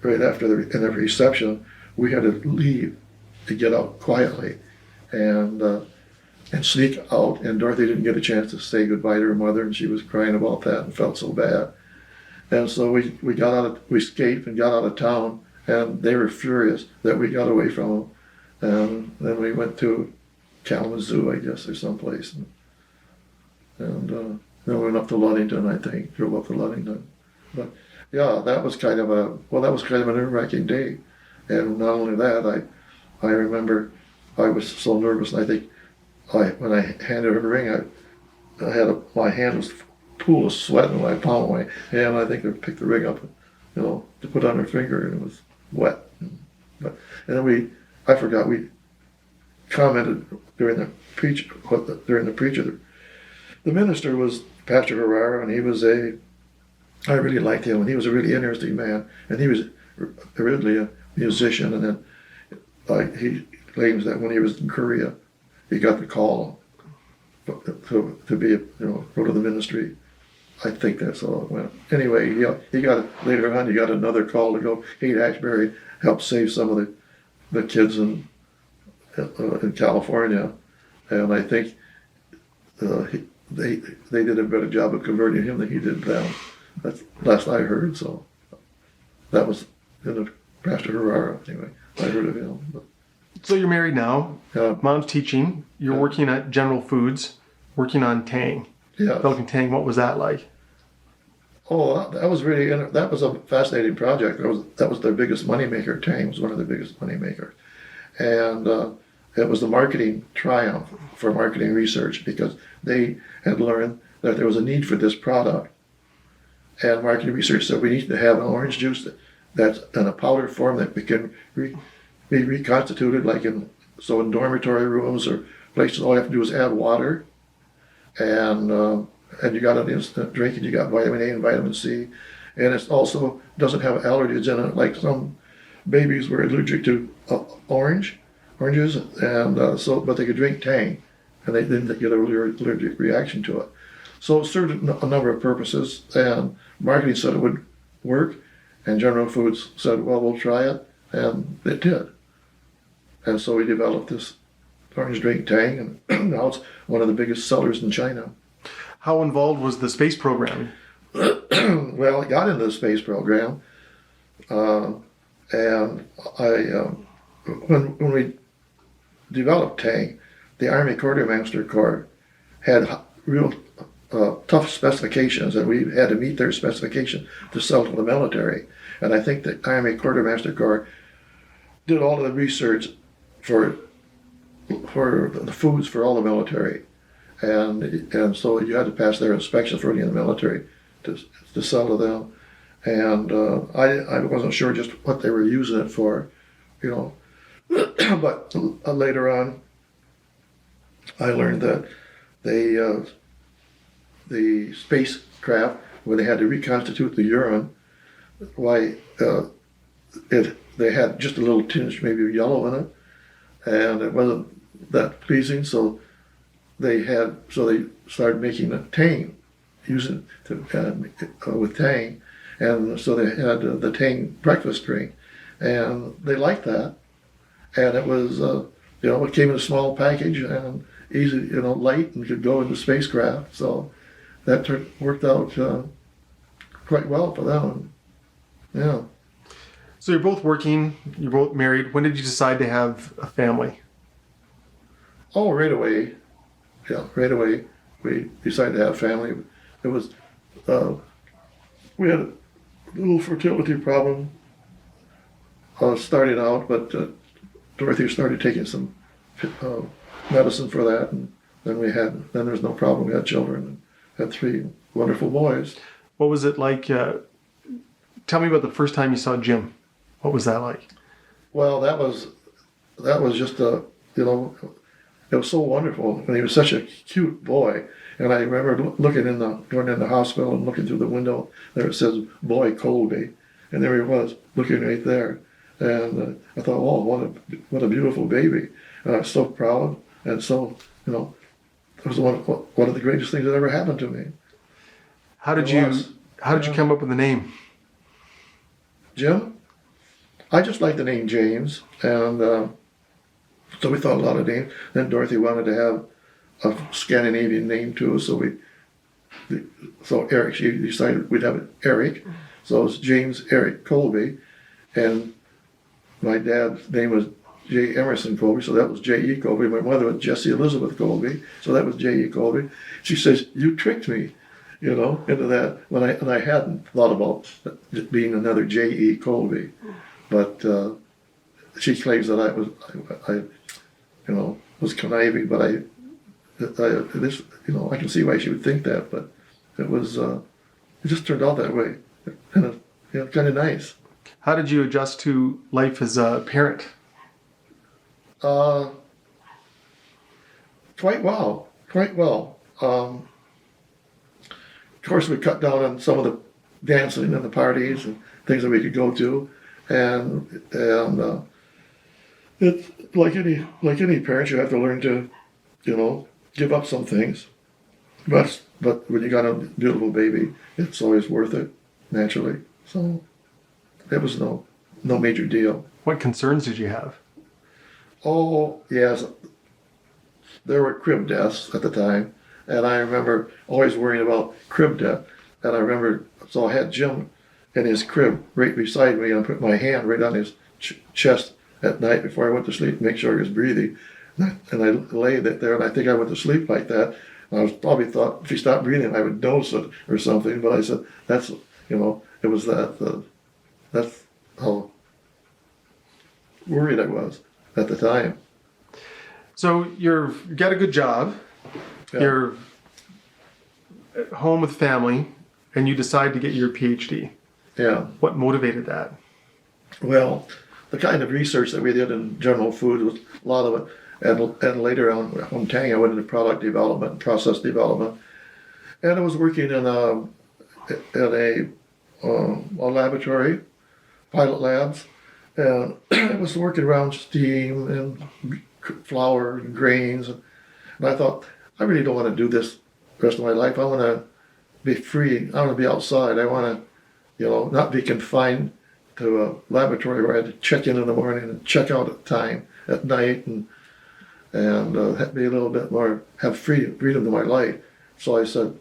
reception, we had to leave to get out quietly and sneak out. And Dorothy didn't get a chance to say goodbye to her mother, and she was crying about that and felt so bad. And so we escaped and got out of town, and they were furious that we got away from them. And then we went to Kalamazoo, I guess, or someplace, and then we went up to Ludington. I think drove up to Ludington. But yeah, that was kind of a nerve-wracking day. And not only that, I remember I was so nervous, and I think when I handed her the ring, my hand was full of sweat, and I palm my hand. I think I picked the ring up, to put on her finger, and it was wet. And then I forgot, we commented during the preacher. The minister was Pastor Herrera, and I really liked him, and he was a really interesting man, and he was originally a musician, and then he claims that when he was in Korea, he got the call to be, go to the ministry. I think that's all it went. Anyway, he got later on. He got another call to go. Haight-Ashbury helped save some of the kids in California, and I think they did a better job of converting him than he did them. That's last I heard. So that was Pastor Herrera. Anyway, I heard of him. But, So you're married now. Mom's teaching. You're working at General Foods, working on Tang. yeah. Developing Tang. What was that like? Oh, that was really that was a fascinating project. That was their biggest moneymaker. Tang was one of their biggest moneymakers, and it was the marketing triumph for marketing research because they had learned that there was a need for this product, and marketing research said we need to have an orange juice that's in a powder form that can be reconstituted, like in dormitory rooms or places. All you have to do is add water, and you got an instant drink, and you got vitamin A and vitamin C, and it also doesn't have allergens in it, like some babies were allergic to oranges, and but they could drink Tang, and they didn't get an allergic reaction to it. So it served a number of purposes, and marketing said it would work, and General Foods said, well, we'll try it, and it did. And so we developed this orange drink Tang, and now it's one of the biggest sellers in China. How involved was the space program? Well, I got into the space program, and when we developed Tang, the Army Quartermaster Corps had real tough specifications, and we had to meet their specification to sell to the military. And I think the Army Quartermaster Corps did all of the research for the foods for all the military. And so you had to pass their inspection for any of the military to sell to them. And I wasn't sure just what they were using it for, but later on I learned that the spacecraft, when they had to reconstitute the urine, they had just a little tinge maybe of yellow in it, and it wasn't that pleasing, so they started making a Tang, using with Tang, and so they had the Tang breakfast drink, and they liked that, and it was it came in a small package and easy, light, and could go in the spacecraft, so that worked out quite well for them. Yeah. So you're both working. You're both married. When did you decide to have a family? Oh, right away. Yeah, right away. We decided to have a family. It was, we had a little fertility problem starting out, but Dorothy started taking some medicine for that, and then there was no problem. We had children and had 3 wonderful boys. What was it like? Tell me about the first time you saw Jim. What was that like? Well, that was just it was so wonderful, and he was such a cute boy. And I remember going in the hospital and looking through the window. There it says "Boy Colby," and there he was looking right there. And I thought, oh, what a beautiful baby! And I was so proud, and so it was one of the greatest things that ever happened to me. How did you come up with the name? Jim? I just liked the name James, and so we thought a lot of names. Then Dorothy wanted to have a Scandinavian name too, so Eric, she decided we'd have it Eric. So it was James Eric Colby, and my dad's name was J. Emerson Colby, so that was J.E. Colby. My mother was Jessie Elizabeth Colby, so that was J.E. Colby. She says, "You tricked me," into that, when I hadn't thought about it being another J.E. Colby. But she claims that I was conniving, but I can see why she would think that, but it was, it just turned out that way, and kind of nice. How did you adjust to life as a parent? Quite well. course, we cut down on some of the dancing and the parties and things that we could go to, and it's like any parent, you have to learn to, give up some things. But when you got a beautiful baby, it's always worth it, naturally. So it was no major deal. What concerns did you have? Oh, yes. There were crib deaths at the time, and I remember always worrying about crib death. And I remember, so I had Jim in his crib right beside me, and I put my hand right on his chest at night before I went to sleep to make sure he was breathing. And I laid there, and I think I went to sleep like that. And I was probably thought if he stopped breathing, I would notice it or something. But I said, that's, it was that, that's how worried I was at the time. So you got a good job. Yeah. You're at home with family, and you decide to get your PhD. Yeah. What motivated that? Well, the kind of research that we did in general food was a lot of it. And later on Tang, I went into product development, process development. And I was working in a laboratory, pilot labs. And I was working around steam and flour and grains. And I thought, I really don't want to do this the rest of my life. I want to be free. I want to be outside. I want to, not be confined to a laboratory where I had to check in the morning and check out at time at night and be a little bit more, have freedom to my life. So I said,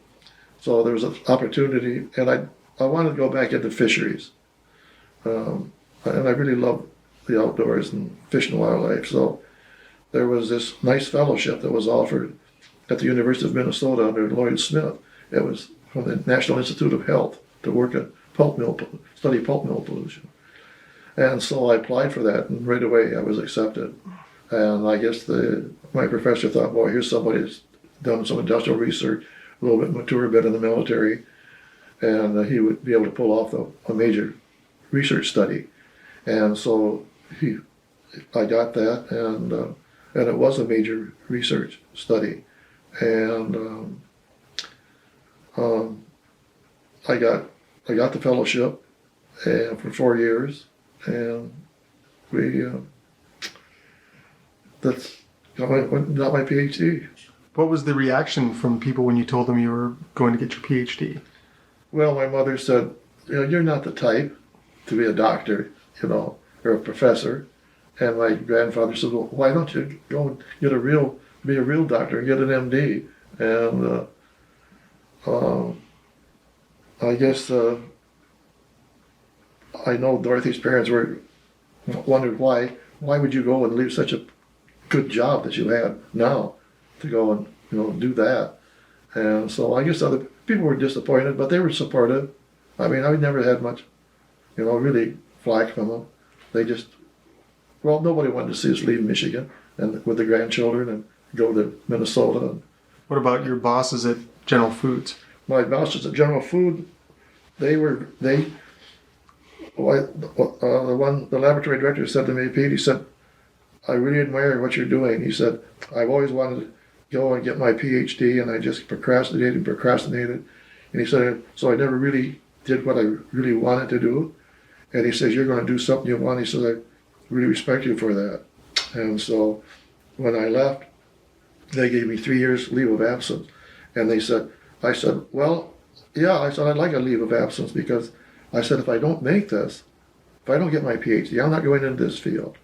so there was an opportunity, and I wanted to go back into fisheries. And I really love the outdoors and fish and wildlife. So there was this nice fellowship that was offered at the University of Minnesota under Lloyd Smith. It was from the National Institute of Health to work at study pulp mill pollution. And so I applied for that, and right away I was accepted. And I guess my professor thought, boy, here's somebody who's done some industrial research, a little bit mature, been in the military, and he would be able to pull off a major research study. And so I got that, and it was a major research study. And I got the fellowship for 4 years, and that's got my PhD. What was the reaction from people when you told them you were going to get your PhD? Well, my mother said, you're not the type to be a doctor, or a professor. And my grandfather said, well, why don't you go and be a real doctor and get an MD? And I guess I know Dorothy's parents wondered why would you go and leave such a good job that you had now to go and do that. And so I guess other people were disappointed, but they were supportive. I mean, I never had much, really flack from them. They just, nobody wanted to see us leave Michigan and with the grandchildren and go to Minnesota. What about your bosses at General Foods? My bosses at General Food, the laboratory director said to me, Pete, he said, I really admire what you're doing. He said, I've always wanted to go and get my PhD, and I just procrastinated. And he said, so I never really did what I really wanted to do. And he says, you're going to do something you want. He says, I really respect you for that. And so when I left, they gave me 3 years leave of absence. And I said, well, yeah, I said, I'd like a leave of absence because I said, if I don't make this, if I don't get my PhD, I'm not going into this field.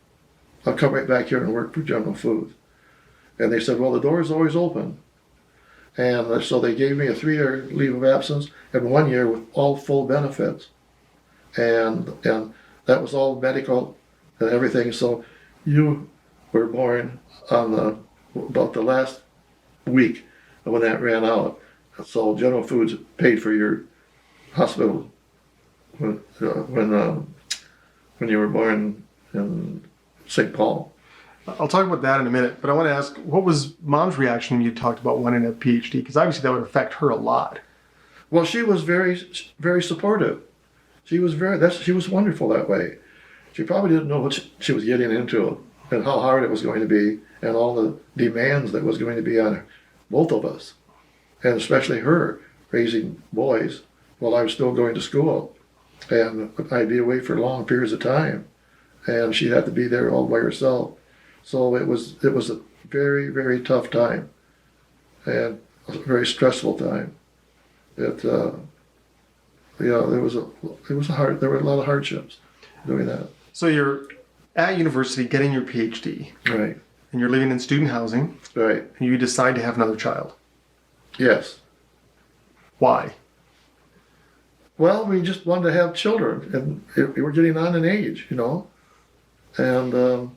I'll come right back here and work for General Foods. And they said, well, the door is always open. And so they gave me a 3-year leave of absence and 1 year with all full benefits. And that was all medical and everything. So you were born on about the last week when that ran out. So General Foods paid for your hospital when you were born in St. Paul. I'll talk about that in a minute, but I want to ask, what was Mom's reaction when you talked about wanting a PhD? Because obviously that would affect her a lot. Well, she was very, very supportive. She was wonderful that way. She probably didn't know what she was getting into and how hard it was going to be and all the demands that was going to be on both of us, and especially her. raising boys while I was still going to school. And I'd be away for long periods of time. And she'd have to be there all by herself. So it was a very, very tough time. And a very stressful time. There were a lot of hardships doing that. So you're at university getting your PhD. Right. And you're living in student housing. Right. And you decide to have another child. Yes. Why? Well, we just wanted to have children, and we were getting on in age, and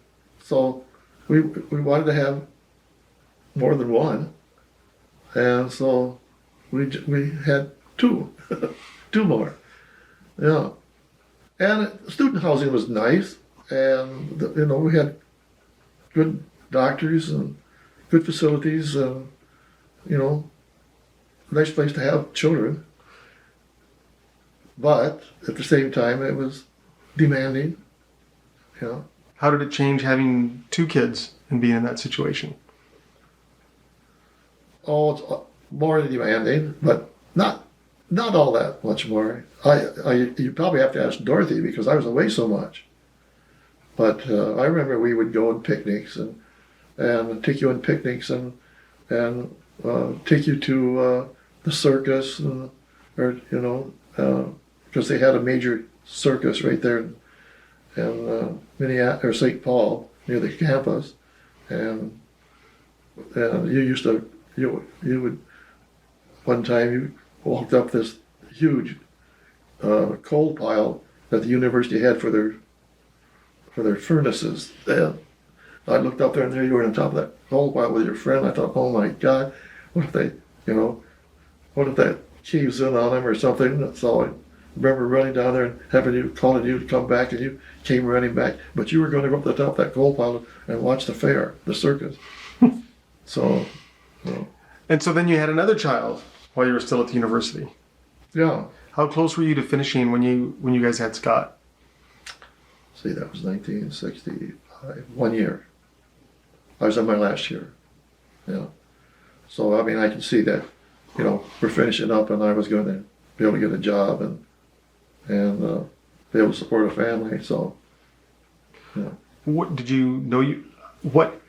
so we wanted to have more than one, and so we had two, two more, yeah. And student housing was nice, and we had good doctors and good facilities, and nice place to have children. But at the same time, it was demanding. How did it change having two kids and being in that situation? Oh, it's more demanding, but not all that much more. You probably have to ask Dorothy because I was away so much. But I remember we would go on picnics and take you on picnics and take you to the circus because they had a major circus right there in Minneapolis or St. Paul near the campus, and you would one time you walked up this huge coal pile that the university had for their furnaces, and I looked up there and there you were on top of that coal pile with your friend. I thought, oh my God, what if that caves in on them or something? So I remember running down there and calling you to come back, and you came running back. But you were going to go up the top of that coal pile and watch the fair, the circus. So. And so then you had another child while you were still at the university. Yeah. How close were you to finishing when you guys had Scott? See, that was 1965. 1 year. I was in my last year. Yeah. So I can see that, we're finishing up, and I was going to be able to get a job and be able to support a family. So, yeah. What did you know? What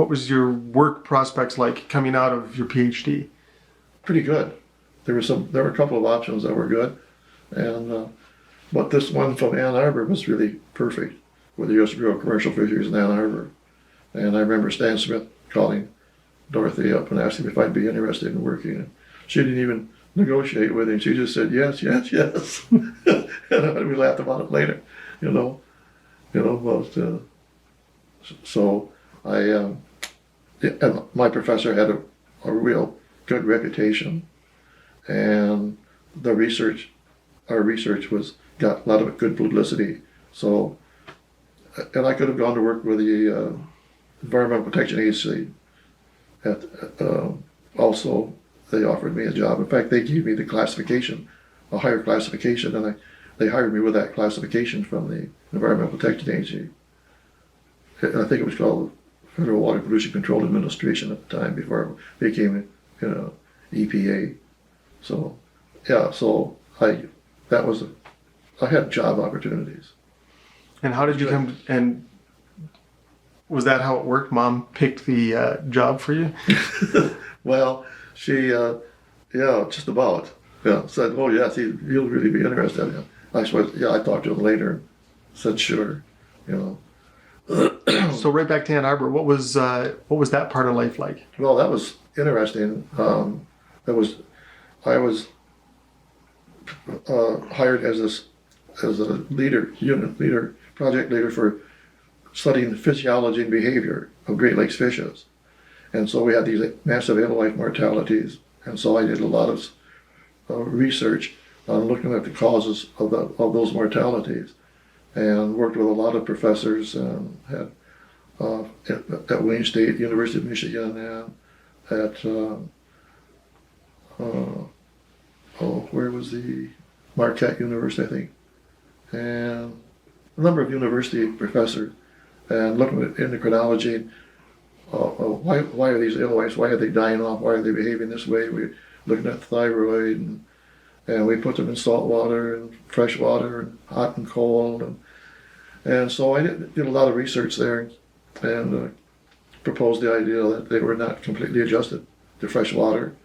was your work prospects like coming out of your PhD? Pretty good. There were a couple of options that were good, and but this one from Ann Arbor was really perfect with the U.S. Bureau of Commercial Fisheries in Ann Arbor. And I remember Stan Smith calling Dorothy up and asking if I'd be interested in working. And she didn't even negotiate with him. She just said yes, yes, yes. And we laughed about it later, But so and my professor had a real good reputation, and our research got a lot of good publicity. So, and I could have gone to work with the Environmental Protection Agency. Also, they offered me a job. In fact, they gave me the classification, a higher classification, and they hired me with that classification from the Environmental Protection Agency. I think it was called Federal Water Pollution Control Administration at the time before it became, EPA. So, yeah, so I had job opportunities. And how did you come? And was that how it worked? Mom picked the job for you? Well, she, just about. Yeah, said, oh yes, you'll really be interested in it. I suppose, I talked to him later and said sure, So right back to Ann Arbor, what was that part of life like? Well, that was interesting. I was hired as a unit leader, project leader for studying the physiology and behavior of Great Lakes fishes. And so we had these massive alewife mortalities. And so I did a lot of research on looking at the causes of those mortalities, and worked with a lot of professors and had at Wayne State, University of Michigan, and at where was the Marquette University, I think, and a number of university professors, and looking at endocrinology. Why are these alewives? Why are they dying off? Why are they behaving this way? looking at thyroid, and we put them in salt water and fresh water and hot and cold. And so I did a lot of research there and proposed the idea that they were not completely adjusted to fresh water,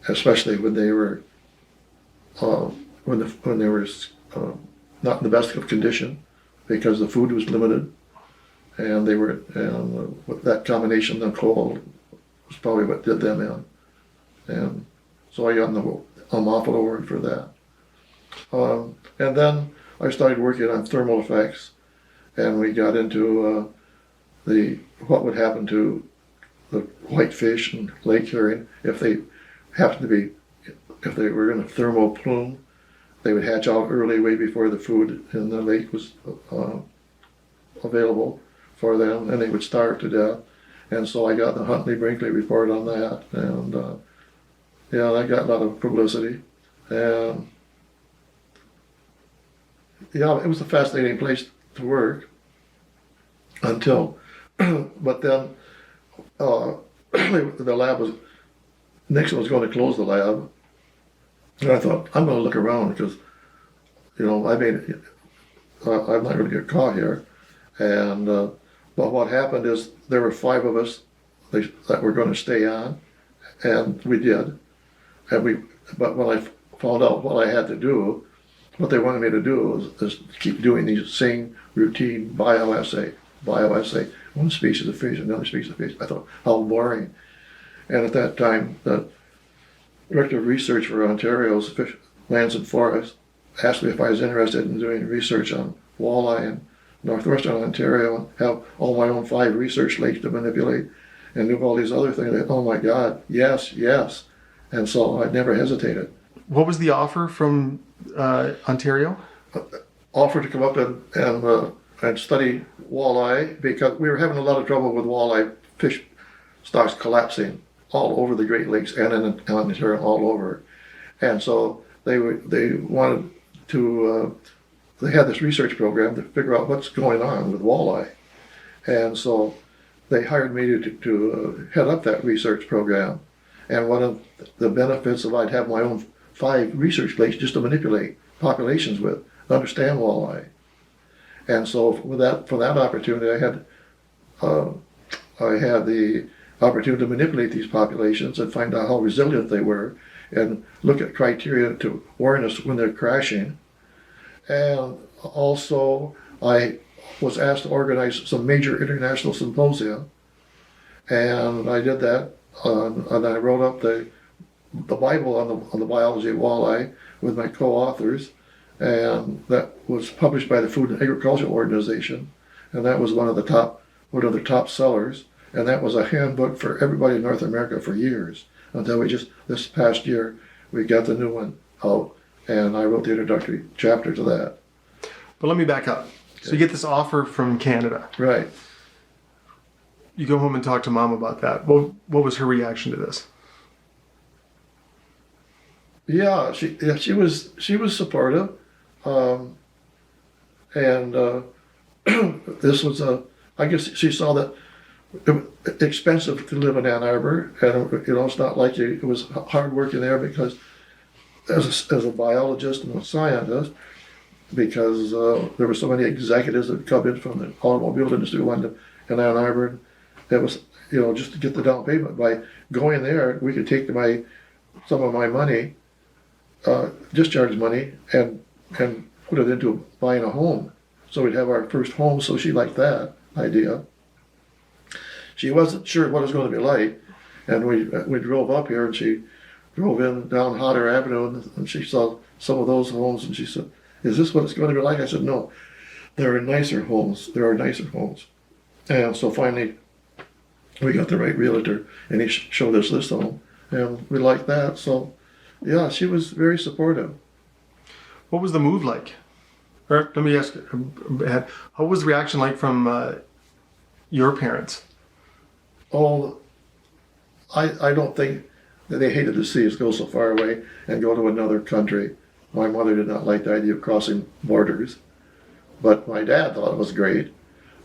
especially when they were when they were not in the best of condition because the food was limited, and they were with that combination of cold was probably what did them in, and so I got a Moffat award for that. And then I started working on thermal effects, and we got into what would happen to the whitefish and lake herring if they happened to be, if they were in a thermal plume. They would hatch out early, way before the food in the lake was available for them, and they would starve to death. And so I got the Huntley-Brinkley report on that, and yeah, that got a lot of publicity. And yeah, it was a fascinating place to work until, but then the lab was, Nixon was going to close the lab. And I thought, I'm going to look around because, you know, I'm not going to get caught here. And, but what happened is there were 5 of us that were going to stay on, and we did. But when I found out what I had to do, what they wanted me to do is keep doing these same routine bioassay, one species of fish, another species of fish. I thought, how boring. And at that time, the Director of Research for Ontario's Fish, Lands and Forests asked me if I was interested in doing research on walleye in northwestern Ontario and have all my own 5 research lakes to manipulate and do all these other things. Oh my God, yes, yes. And so I never hesitated. What was the offer from Ontario? Offered to come up and study walleye because we were having a lot of trouble with walleye fish stocks collapsing all over the Great Lakes and in Ontario, all over. And so they wanted to, they had this research program to figure out what's going on with walleye. And so they hired me to head up that research program. And one of the benefits of I'd have my own 5 research lakes just to manipulate populations with, understand walleye. And so for that opportunity, I had the opportunity to manipulate these populations and find out how resilient they were and look at criteria to warn us when they're crashing. And also I was asked to organize some major international symposia, and I did that, and I wrote up the Bible on the biology of walleye with my co-authors, and that was published by the Food and Agricultural Organization, and that was one of the top sellers. And that was a handbook for everybody in North America for years, until this past year, we got the new one out, and I wrote the introductory chapter to that. But let me back up. So you get this offer from Canada. Right. You go home and talk to Mom about that. What was her reaction to this? Yeah, she was supportive, and this was I guess she saw that it was expensive to live in Ann Arbor, and it's not like it was hard working there because as a biologist and a scientist, because there were so many executives that come in from the automobile industry in Ann Arbor. It was just to get the down payment. By going there, we could take some of my money, discharge money, and put it into buying a home. So we'd have our first home. So she liked that idea. She wasn't sure what it was going to be like, and we drove up here, and she drove in down Hodder Avenue, and she saw some of those homes, and she said, "Is this what it's going to be like?" I said, "No, there are nicer homes. There are nicer homes." And so finally, we got the right realtor, and he showed us this home, and we liked that. So, yeah, she was very supportive. What was the move like? Or let me ask, how was the reaction like from your parents? Oh, I don't think that they hated to see us go so far away and go to another country. My mother did not like the idea of crossing borders, but my dad thought it was great.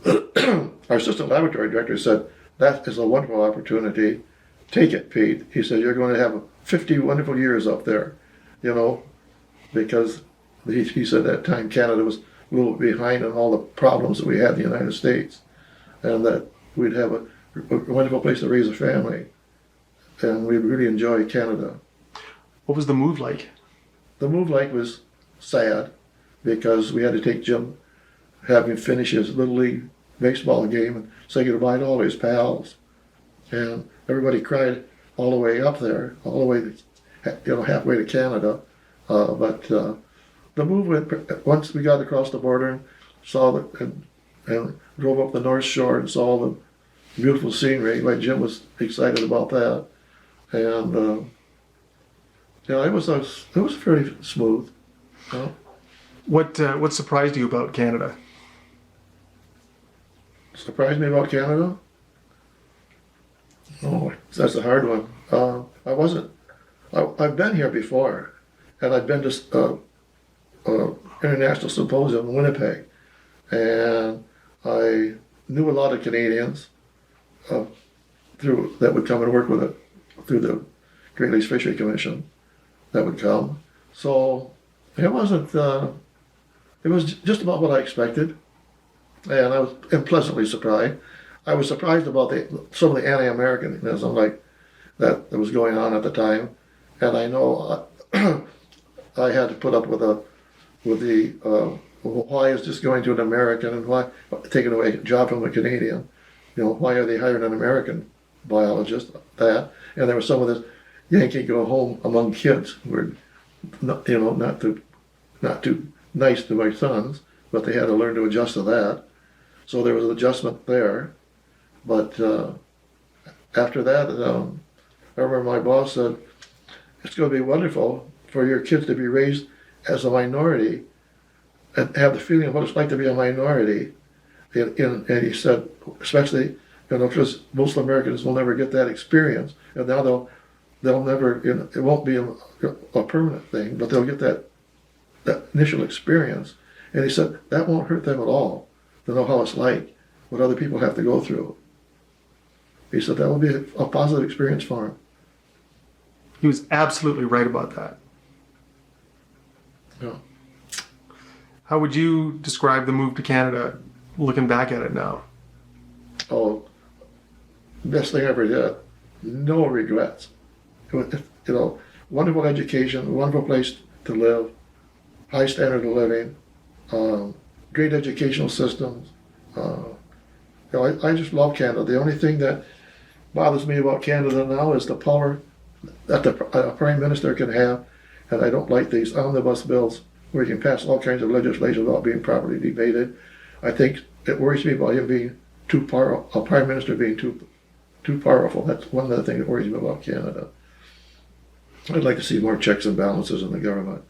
Our assistant laboratory director said, "That is a wonderful opportunity take it, Pete. He said, you're going to have 50 wonderful years up there, you know, because he said at that time Canada was a little behind on all the problems that we had in the United States, and that we'd have a wonderful place to raise a family, and we'd really enjoy Canada. What was the move like? The move was sad because we had to take Jim, have him finish his Little League baseball game and say goodbye to all his pals. And everybody cried all the way up there, all the way, halfway to Canada. But the move went, once we got across the border and saw and drove up the North Shore and saw the beautiful scenery, like Jim was excited about that. And it was fairly smooth. What surprised you about Canada? Surprised me about Canada? Oh, that's a hard one. I've been here before, and I've been to international symposium in Winnipeg, and I knew a lot of Canadians that would come and work with it through the Great Lakes Fishery Commission that would come. So it wasn't. It was just about what I expected, and I was pleasantly surprised. I was surprised about some of the anti-Americanism that was going on at the time, and I know I had to put up with the why is this going to an American and why taking away a job from a Canadian? Why are they hiring an American biologist? And there was some of this Yankee go home among kids who were not too nice to my sons, but they had to learn to adjust to that. So there was an adjustment there. But after that, I remember my boss said, it's going to be wonderful for your kids to be raised as a minority and have the feeling of what it's like to be a minority. And he said, especially, because most Americans will never get that experience. And now they'll never, it won't be a permanent thing, but they'll get that initial experience. And he said, that won't hurt them at all to know how it's like, what other people have to go through. He said that will be a positive experience for him. He was absolutely right about that. Yeah. How would you describe the move to Canada, looking back at it now? Oh, best thing I ever did. No regrets. Wonderful education, wonderful place to live, high standard of living, great educational systems. I just love Canada. The only thing that bothers me about Canada now is the power that the Prime Minister can have, and I don't like these omnibus bills where you can pass all kinds of legislation without being properly debated. I think it worries me about him being too powerful, a Prime Minister being too powerful. That's one of the things that worries me about Canada. I'd like to see more checks and balances in the government.